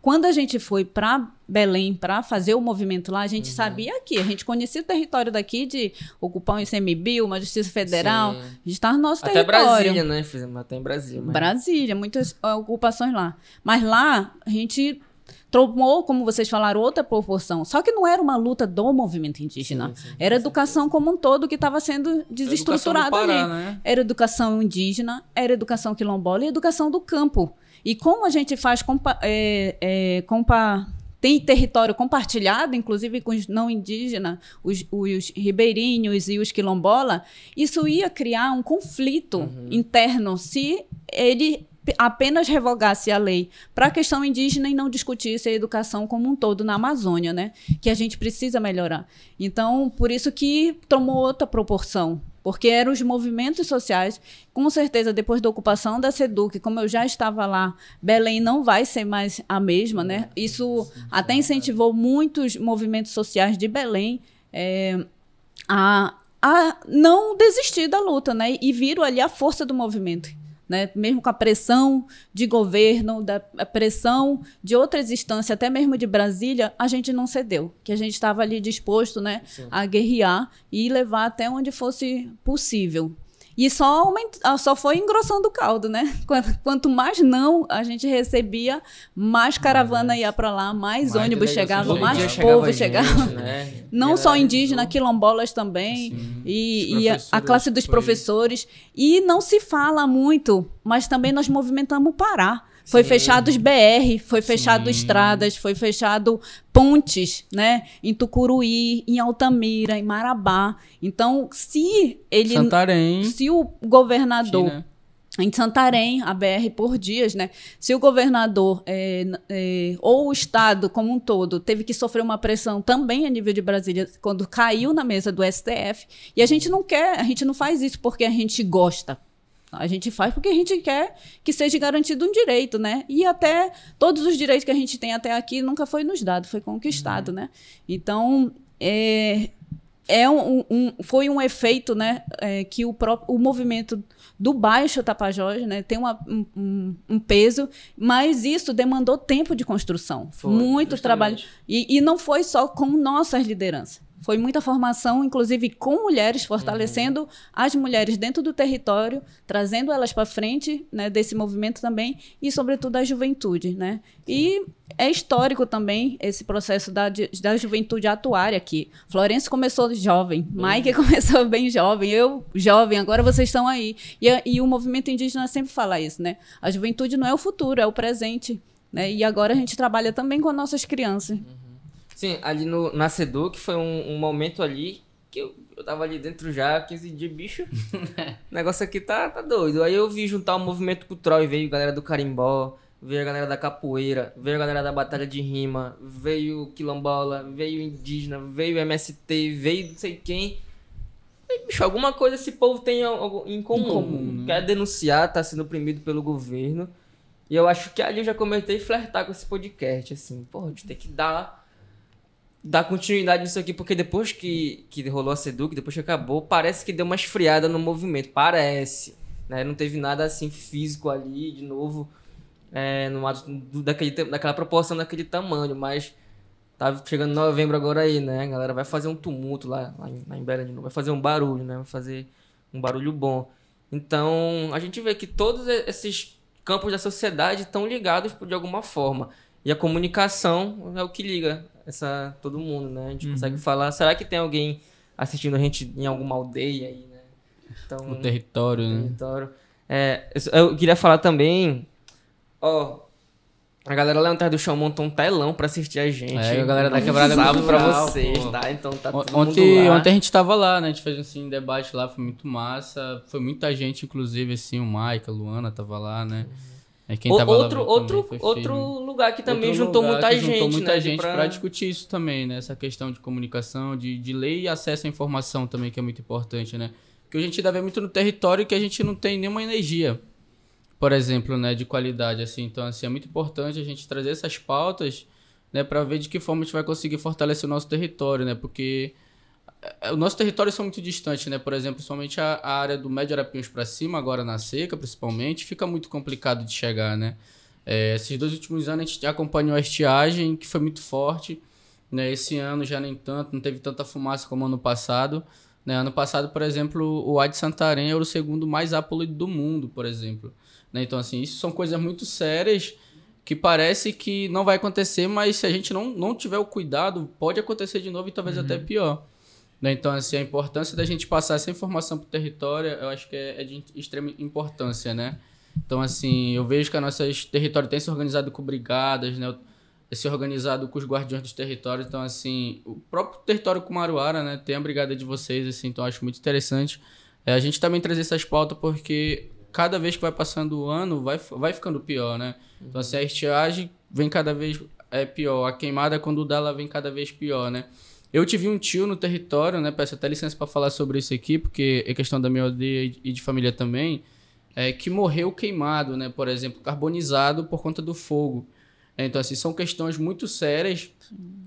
quando a gente foi para Belém para fazer o movimento lá, a gente sabia que a gente conhecia o território daqui de ocupar um ICMBio, uma Justiça Federal. Sim. A gente estava no nosso território. Até Brasília, né? Fizemos até em Brasília. Mas... Brasília, muitas ocupações lá. Mas lá a gente tomou, como vocês falaram, outra proporção. Só que não era uma luta do movimento indígena. Sim, era educação como um todo que estava sendo desestruturada ali. Né? Era educação indígena, era educação quilombola e educação do campo. E como a gente faz tem território compartilhado, inclusive com os não indígenas, os ribeirinhos e os quilombola, isso ia criar um conflito interno se ele apenas revogasse a lei para a questão indígena e não discutisse a educação como um todo na Amazônia, né? Que a gente precisa melhorar. Então, por isso que tomou outra proporção, porque eram os movimentos sociais. Com certeza, depois da ocupação da SEDUC, como eu já estava lá, Belém não vai ser mais a mesma, né? Isso até incentivou muitos movimentos sociais de Belém a não desistir da luta, né? E viram ali a força do movimento, né? Mesmo com a pressão de governo, a pressão de outras instâncias, até mesmo de Brasília, a gente não cedeu, que a gente estava ali disposto, né, a guerrear e levar até onde fosse possível. E só foi engrossando o caldo, né? Quanto mais não a gente recebia, mais caravana ia para lá, mais ônibus chegava, mais povo chegava. Né? Não só indígena, quilombolas também, e a classe dos professores. E não se fala muito, mas também nós movimentamos Pará. Foi fechado os BR, foi fechado estradas, foi fechado pontes, né? Em Tucuruí, em Altamira, em Marabá. Então, se o governador... China. Em Santarém, a BR por dias, né? Se o governador ou o Estado como um todo teve que sofrer uma pressão também a nível de Brasília, quando caiu na mesa do STF, e a gente não faz isso porque a gente gosta. A gente faz porque a gente quer que seja garantido um direito, né? E até todos os direitos que a gente tem até aqui nunca foi nos dado, foi conquistado, né? Então, foi um efeito, né, que o movimento do Baixo Tapajós, né, tem um peso, mas isso demandou tempo de construção, muito trabalho. E não foi só com nossas lideranças. Foi muita formação, inclusive com mulheres, fortalecendo as mulheres dentro do território, trazendo elas para frente, né, desse movimento também, e sobretudo a juventude, né? E é histórico também esse processo da juventude atuar aqui. Florencio começou jovem, Mike começou bem jovem, eu jovem, agora vocês estão aí. E o movimento indígena sempre fala isso, né? A juventude não é o futuro, é o presente, né? E agora a gente trabalha também com as nossas crianças. Sim, ali na Seduc foi um momento ali que eu tava ali dentro já, 15 dias, bicho, o negócio aqui tá doido. Aí eu vi juntar o movimento cultural e veio a galera do carimbó, veio a galera da capoeira, veio a galera da batalha de rima, veio quilombola, veio indígena, veio MST, veio não sei quem. E, bicho, alguma coisa esse povo tem em comum, né? Quer denunciar, tá sendo oprimido pelo governo. E eu acho que ali eu já comecei a flertar com esse podcast, assim, porra, a gente tem que dar continuidade nisso aqui, porque depois que rolou a Seduc, depois que acabou, parece que deu uma esfriada no movimento, parece, né? Não teve nada assim físico ali, de novo, daquela proporção, daquele tamanho, mas tá chegando novembro agora aí, né? A galera vai fazer um tumulto lá em Belém de novo, vai fazer um barulho, né? Vai fazer um barulho bom. Então, a gente vê que todos esses campos da sociedade estão ligados de alguma forma. E a comunicação é o que liga todo mundo, né? A gente consegue falar. Será que tem alguém assistindo a gente em alguma aldeia aí, né? Então, no território, né? Eu queria falar também, a galera lá no Terra do Chão montou um telão pra assistir a gente. A galera da Quebrada sabe pra Cultural, vocês, pô. tá? Então tá todo ontem, mundo lá. Ontem a gente tava lá, né? A gente fez assim, um debate lá, foi muito massa. Foi muita gente, inclusive, assim, o Mike, a Luana tava lá, né? Quem tava outro lugar que também juntou muita gente pra discutir isso também, né? Essa questão de comunicação, de lei e acesso à informação também, que é muito importante, né? Porque a gente ainda vê muito no território que a gente não tem nenhuma energia, por exemplo, né? De qualidade, assim. Então, assim, é muito importante a gente trazer essas pautas, né? Pra ver de que forma a gente vai conseguir fortalecer o nosso território, né? Porque o nosso território são muito distantes, né? Por exemplo, somente a área do Médio Arapiuns para cima, agora na seca, principalmente, fica muito complicado de chegar, né? Esses 2 últimos anos a gente acompanhou a estiagem, que foi muito forte, né? Esse ano já nem tanto, não teve tanta fumaça como ano passado, né? Ano passado, por exemplo, o Ar de Santarém era o segundo mais poluído do mundo, por exemplo, né? Então, assim, isso são coisas muito sérias que parece que não vai acontecer, mas se a gente não tiver o cuidado, pode acontecer de novo e talvez até pior. Então, assim, a importância da gente passar essa informação para o território, eu acho que é de extrema importância, né? Então, assim, eu vejo que a nossa território tem se organizado com brigadas, né? Se organizado com os guardiões dos territórios. Então, assim, o próprio território Kumaruara, né? Tem a brigada de vocês, assim, então eu acho muito interessante. A gente também trazer essas pautas porque cada vez que vai passando o ano, vai ficando pior, né? Então, assim, a estiagem vem cada vez pior. A queimada, quando dá, ela vem cada vez pior, né? Eu tive um tio no território, né? Peço até licença para falar sobre isso aqui, porque é questão da minha aldeia e de família também, que morreu queimado, né? Por exemplo, carbonizado por conta do fogo. Então, assim, são questões muito sérias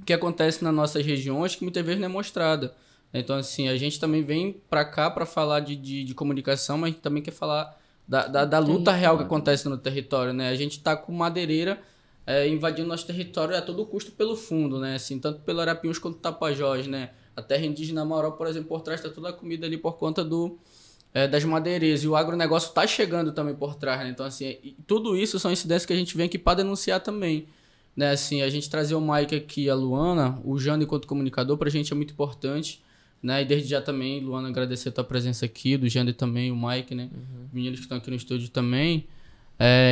que acontecem nas nossas regiões que muitas vezes não é mostrada. Então, assim, a gente também vem para cá para falar de comunicação, mas também quer falar da luta real que acontece no território, né? A gente está com madeireira invadindo nosso território a todo custo pelo fundo, né? Assim, tanto pelo Arapiuns quanto Tapajós, né? A terra indígena Amaral, por exemplo, por trás está toda a comida ali por conta das madeireiras. E o agronegócio está chegando também por trás, né? Então, assim, tudo isso são incidências que a gente vem aqui para denunciar também, né? Assim, a gente trazer o Mike aqui, a Luana, o Jânio enquanto comunicador, para a gente é muito importante, né? E desde já também, Luana, agradecer a tua presença aqui, do Jânio também, o Mike, né? Meninos que estão aqui no estúdio também.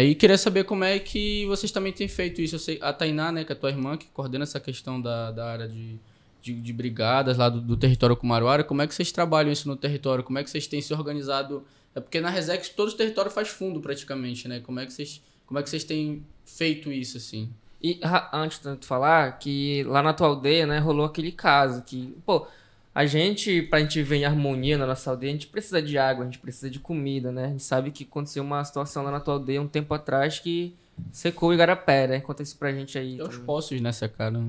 E queria saber como é que vocês também têm feito isso. Eu sei, a Tainá, né, que é a tua irmã, que coordena essa questão da área de brigadas lá do território Kumaruara, como é que vocês trabalham isso no território? Como é que vocês têm se organizado? Porque na Resex todo o território faz fundo praticamente, né? Como é que vocês têm feito isso, assim? E antes de tu falar, que lá na tua aldeia, né, rolou aquele caso que, pra gente viver em harmonia na nossa aldeia, a gente precisa de água, a gente precisa de comida, né? A gente sabe que aconteceu uma situação lá na tua aldeia um tempo atrás que secou o igarapé, né? Conta isso pra gente aí. Os poços nessa cara.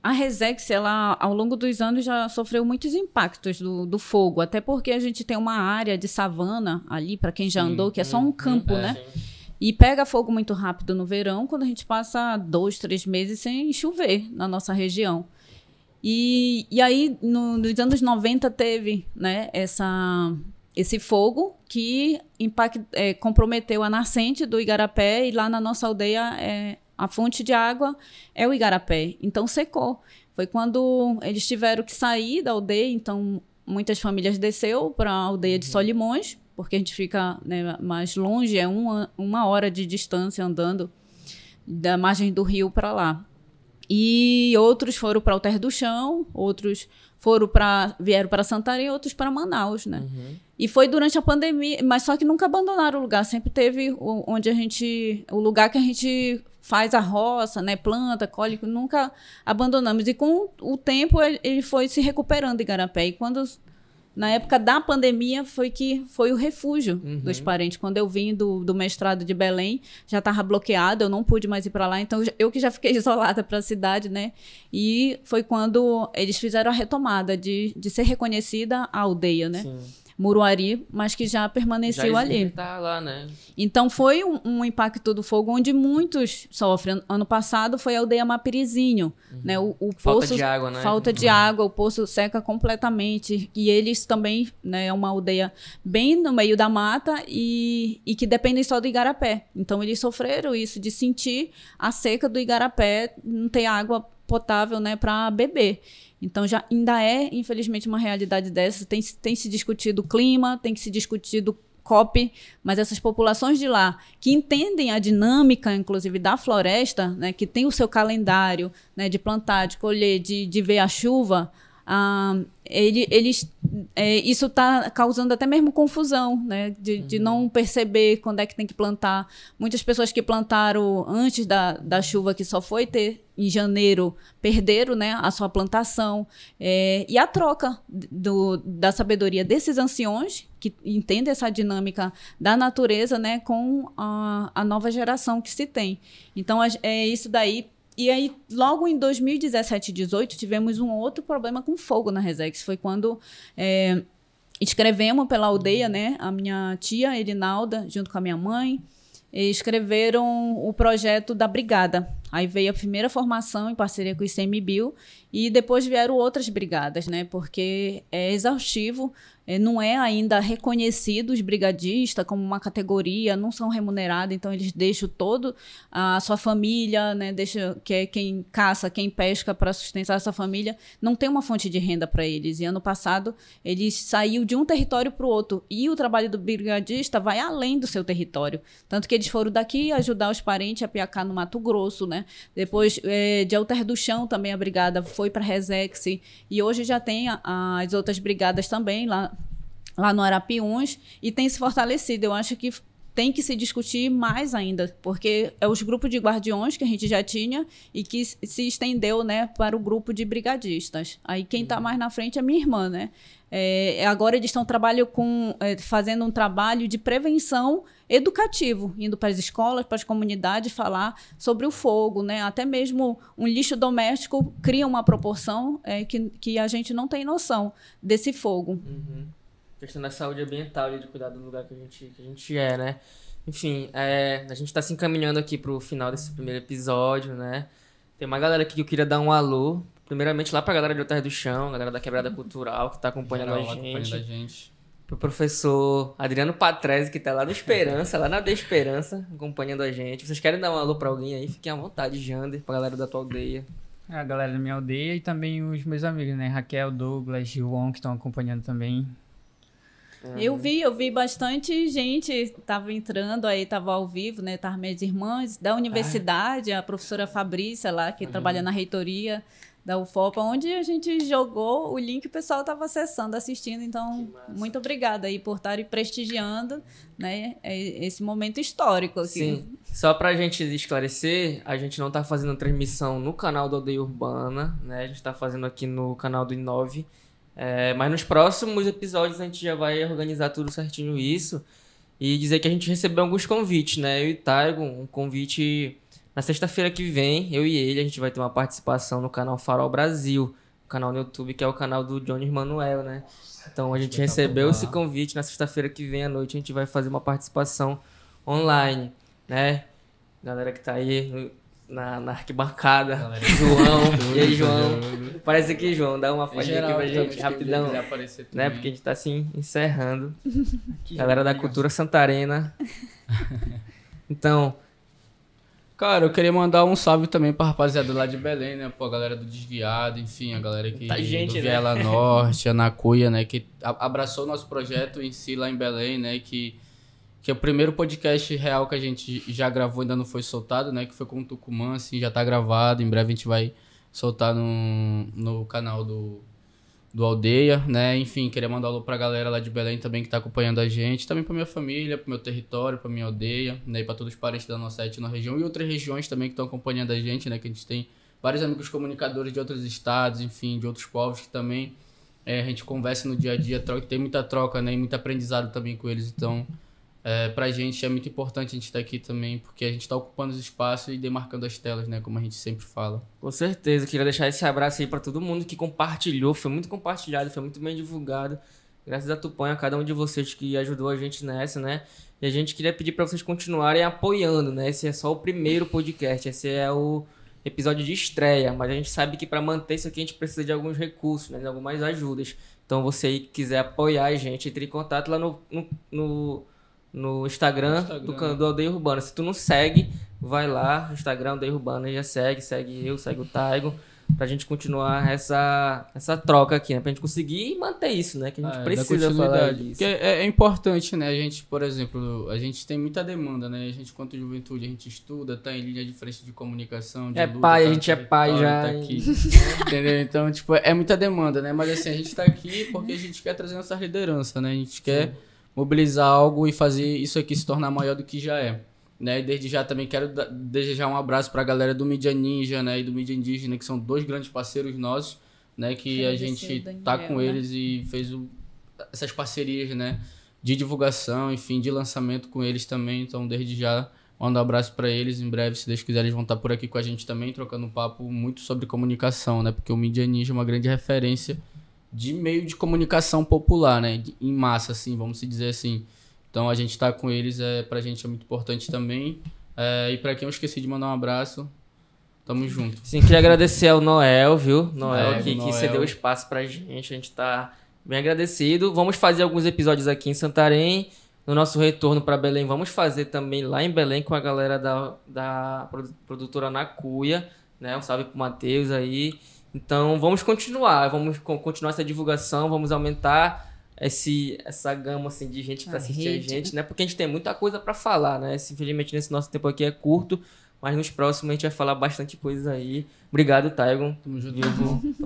A Resex, ela, ao longo dos anos, já sofreu muitos impactos do fogo, até porque a gente tem uma área de savana ali, para quem já andou, que é só um campo, né? Sim. E pega fogo muito rápido no verão, quando a gente passa 2, 3 meses sem chover na nossa região. E aí, nos anos 90, teve, né, esse fogo que comprometeu a nascente do Igarapé, e lá na nossa aldeia a fonte de água é o Igarapé. Então secou. Foi quando eles tiveram que sair da aldeia, então muitas famílias desceu para a aldeia de Solimões, porque a gente fica, né, mais longe, é uma hora de distância andando da margem do rio para lá. E outros foram para Alter do Chão, outros vieram para Santarém, outros para Manaus, né? Uhum. E foi durante a pandemia, mas só que nunca abandonaram o lugar, sempre teve o lugar que a gente faz a roça, né, planta, colhe, nunca abandonamos. E com o tempo ele foi se recuperando em Igarapé. E na época da pandemia foi o refúgio dos parentes. Quando eu vim do mestrado de Belém, já estava bloqueado, eu não pude mais ir para lá. Então, eu que já fiquei isolada para a cidade, né? E foi quando eles fizeram a retomada de ser reconhecida a aldeia, né? Sim. Muruari, mas que já permaneceu ali. Tá lá, né? Então, foi um impacto do fogo onde muitos sofrem. Ano passado foi a aldeia Mapirizinho, né? O falta poço, de água, né? Falta de água, o poço seca completamente. E eles também, né, é uma aldeia bem no meio da mata e que dependem só do Igarapé. Então, eles sofreram isso, de sentir a seca do Igarapé, não ter água potável, né, para beber. Então, já ainda infelizmente, uma realidade dessa. Tem se discutido o clima, tem que se discutido COP, mas essas populações de lá, que entendem a dinâmica, inclusive, da floresta, né, que tem o seu calendário, né, de plantar, de colher, de ver a chuva, isso está causando até mesmo confusão, né, de não perceber quando é que tem que plantar. Muitas pessoas que plantaram antes da chuva, que só foi ter em janeiro, perderam, né, a sua plantação. E a troca da sabedoria desses anciões, que entendem essa dinâmica da natureza, né, com a nova geração que se tem. Então, é isso daí. E aí, logo em 2017 e 2018, tivemos um outro problema com fogo na Resex. Foi quando escrevemos pela aldeia, né? A minha tia, Erinalda, junto com a minha mãe, escreveram o projeto da brigada. Aí veio a primeira formação em parceria com o ICMBio e depois vieram outras brigadas, né? Porque é exaustivo, não é ainda reconhecido os brigadistas como uma categoria, não são remunerados, então eles deixam toda a sua família, né? Deixa que é quem caça, quem pesca para sustentar essa família, não tem uma fonte de renda para eles. E ano passado eles saíram de um território para o outro e o trabalho do brigadista vai além do seu território, tanto que eles foram daqui ajudar os parentes a piacar no Mato Grosso, né? Depois de Alter do Chão também a brigada foi para Resex e hoje já tem as outras brigadas também lá no Arapiuns e tem se fortalecido. Eu acho que tem que se discutir mais ainda, porque é os grupos de guardiões que a gente já tinha e que se estendeu, né, para o grupo de brigadistas. Aí quem está mais na frente é minha irmã, né? Agora eles estão fazendo um trabalho de prevenção educativo, indo para as escolas, para as comunidades, falar sobre o fogo, né? Até mesmo um lixo doméstico cria uma proporção que a gente não tem noção desse fogo. Uhum. A questão da saúde ambiental e de cuidar do lugar que a gente né? Enfim, a gente está se encaminhando aqui para o final desse primeiro episódio, né? Tem uma galera aqui que eu queria dar um alô. Primeiramente lá pra galera de Alter do Chão, galera da Quebrada Cultural, que tá acompanhando a gente. Pro professor Adriano Patrese, que tá lá no Esperança, lá na De Esperança, acompanhando a gente. Vocês querem dar um alô pra alguém aí? Fiquem à vontade, Jander, pra galera da tua aldeia. A galera da minha aldeia e também os meus amigos, né? Raquel, Douglas, João, que estão acompanhando também. Eu vi bastante gente, tava entrando aí, tava ao vivo, né? Tava minhas irmãs da universidade, a professora Fabrícia lá, que trabalha na reitoria da UFOPA, onde a gente jogou o link, o pessoal estava acessando, assistindo. Então, muito obrigada aí por estarem prestigiando, né, esse momento histórico aqui. Sim. Só pra gente esclarecer, a gente não tá fazendo transmissão no canal da Aldeia Urbana, né? A gente tá fazendo aqui no canal do Inove. Mas nos próximos episódios a gente já vai organizar tudo certinho isso. E dizer que a gente recebeu alguns convites, né? Eu e Taigo, um convite Na sexta-feira que vem, eu e ele, a gente vai ter uma participação no canal Farol Brasil, o canal no YouTube, que é o canal do Johnny Manuel, né? Então a gente recebeu esse convite. Na sexta-feira que vem à noite a gente vai fazer uma participação online, né? Galera que tá aí na arquibancada. Galera, João. E aí, João? Parece aqui, João. Dá uma fadinha aqui pra gente, rapidão. Né? Porque a gente tá assim, encerrando. Aqui, galera da cultura santarena. Então... Cara, eu queria mandar um salve também pra rapaziada lá de Belém, né? Pô, a galera do Desviado, enfim, a galera que tá gente, do Viela Norte, a Nacuia, né? Que abraçou o nosso projeto em si lá em Belém, né? Que é o primeiro podcast real que a gente já gravou, ainda não foi soltado, né? Que foi com o Tucumã, assim, já tá gravado. Em breve a gente vai soltar no canal do Aldeia, né? Enfim, queria mandar um alô pra galera lá de Belém também que tá acompanhando a gente. Também pra minha família, pro meu território, pra minha aldeia, né? E pra todos os parentes da nossa etnia região e outras regiões também que estão acompanhando a gente, né? Que a gente tem vários amigos comunicadores de outros estados, enfim, de outros povos que também a gente conversa no dia a dia, tem muita troca, né? E muito aprendizado também com eles, então... pra gente é muito importante a gente estar aqui também, porque a gente está ocupando os espaços e demarcando as telas, né? Como a gente sempre fala. Com certeza, queria deixar esse abraço aí para todo mundo que compartilhou, foi muito compartilhado, foi muito bem divulgado. Graças a Tupanha, a cada um de vocês que ajudou a gente nessa, né? E a gente queria pedir para vocês continuarem apoiando, né? Esse é só o primeiro podcast, esse é o episódio de estreia, mas a gente sabe que para manter isso aqui a gente precisa de alguns recursos, né? De algumas ajudas. Então você aí que quiser apoiar a gente, entre em contato lá no Instagram do Aldeia Urbana. Se tu não segue, vai lá no Instagram Aldeia Urbana e já segue eu, segue o Taigo, pra gente continuar essa troca aqui, né? Pra gente conseguir manter isso, né? Que a gente precisa falar disso. Porque é importante, né? A gente, por exemplo, a gente tem muita demanda, né? A gente, quanto juventude, a gente estuda, tá em linha de frente de comunicação, de luta, pai, a gente é pai já. Tá aqui, entendeu? Então, tipo, é muita demanda, né? Mas assim, a gente tá aqui porque a gente quer trazer nossa liderança, né? A gente quer mobilizar algo e fazer isso aqui se tornar maior do que já é, né? E desde já também quero desejar um abraço para a galera do Mídia Ninja, né? E do Mídia Indígena, que são dois grandes parceiros nossos, né? Que a gente tá com eles e fez essas parcerias, né? De divulgação, enfim, de lançamento com eles também. Então, desde já, mando um abraço para eles. Em breve, se Deus quiser, eles vão estar por aqui com a gente também, trocando um papo muito sobre comunicação, né? Porque o Mídia Ninja é uma grande referência de meio de comunicação popular, né? Em massa, assim, vamos dizer assim. Então, a gente tá com eles, pra gente é muito importante também. E pra quem eu esqueci de mandar um abraço, tamo junto. Sim, queria agradecer ao Noel, viu? Noel que cedeu espaço pra gente. A gente tá bem agradecido. Vamos fazer alguns episódios aqui em Santarém. No nosso retorno pra Belém, vamos fazer também lá em Belém com a galera da produtora Nacuia, né? Um salve pro Matheus aí. Então, vamos continuar essa divulgação, vamos aumentar essa gama assim, de gente para assistir a gente, né? Porque a gente tem muita coisa para falar, né? Infelizmente, nesse nosso tempo aqui é curto, mas nos próximos a gente vai falar bastante coisa aí. Obrigado, Taigon. Tamo junto.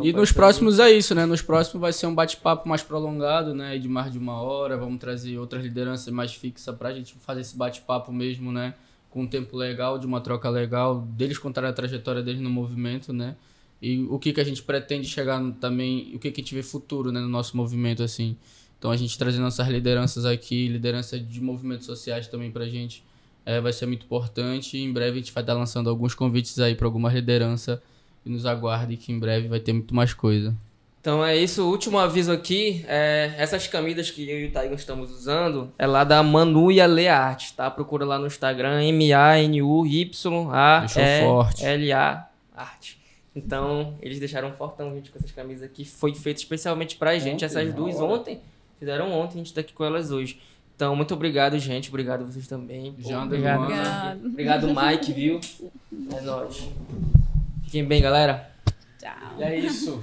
E nos próximos é isso, né? Nos próximos vai ser um bate-papo mais prolongado, né? De mais de 1 hora, vamos trazer outras lideranças mais fixas pra gente fazer esse bate-papo mesmo, né? Com um tempo legal, de uma troca legal, deles contarem a trajetória deles no movimento, né? E o que a gente pretende chegar também, o que a gente vê futuro, né, no nosso movimento, assim. Então, a gente trazer nossas lideranças aqui, liderança de movimentos sociais também pra gente, vai ser muito importante. E em breve a gente vai estar lançando alguns convites aí para alguma liderança e nos aguarde que em breve vai ter muito mais coisa. Então é isso, o último aviso aqui, essas camisas que eu e o Taigo estamos usando, é lá da Manuia Lê Arte, tá? Procura lá no Instagram, MANUYALA Arte. Então, eles deixaram um fortão, gente, com essas camisas aqui. Foi feito especialmente pra gente. Essas duas fizeram ontem, a gente tá aqui com elas hoje. Então, muito obrigado, gente. Obrigado a vocês também. Obrigado, Mike, viu? É nóis. Fiquem bem, galera. Tchau. E é isso.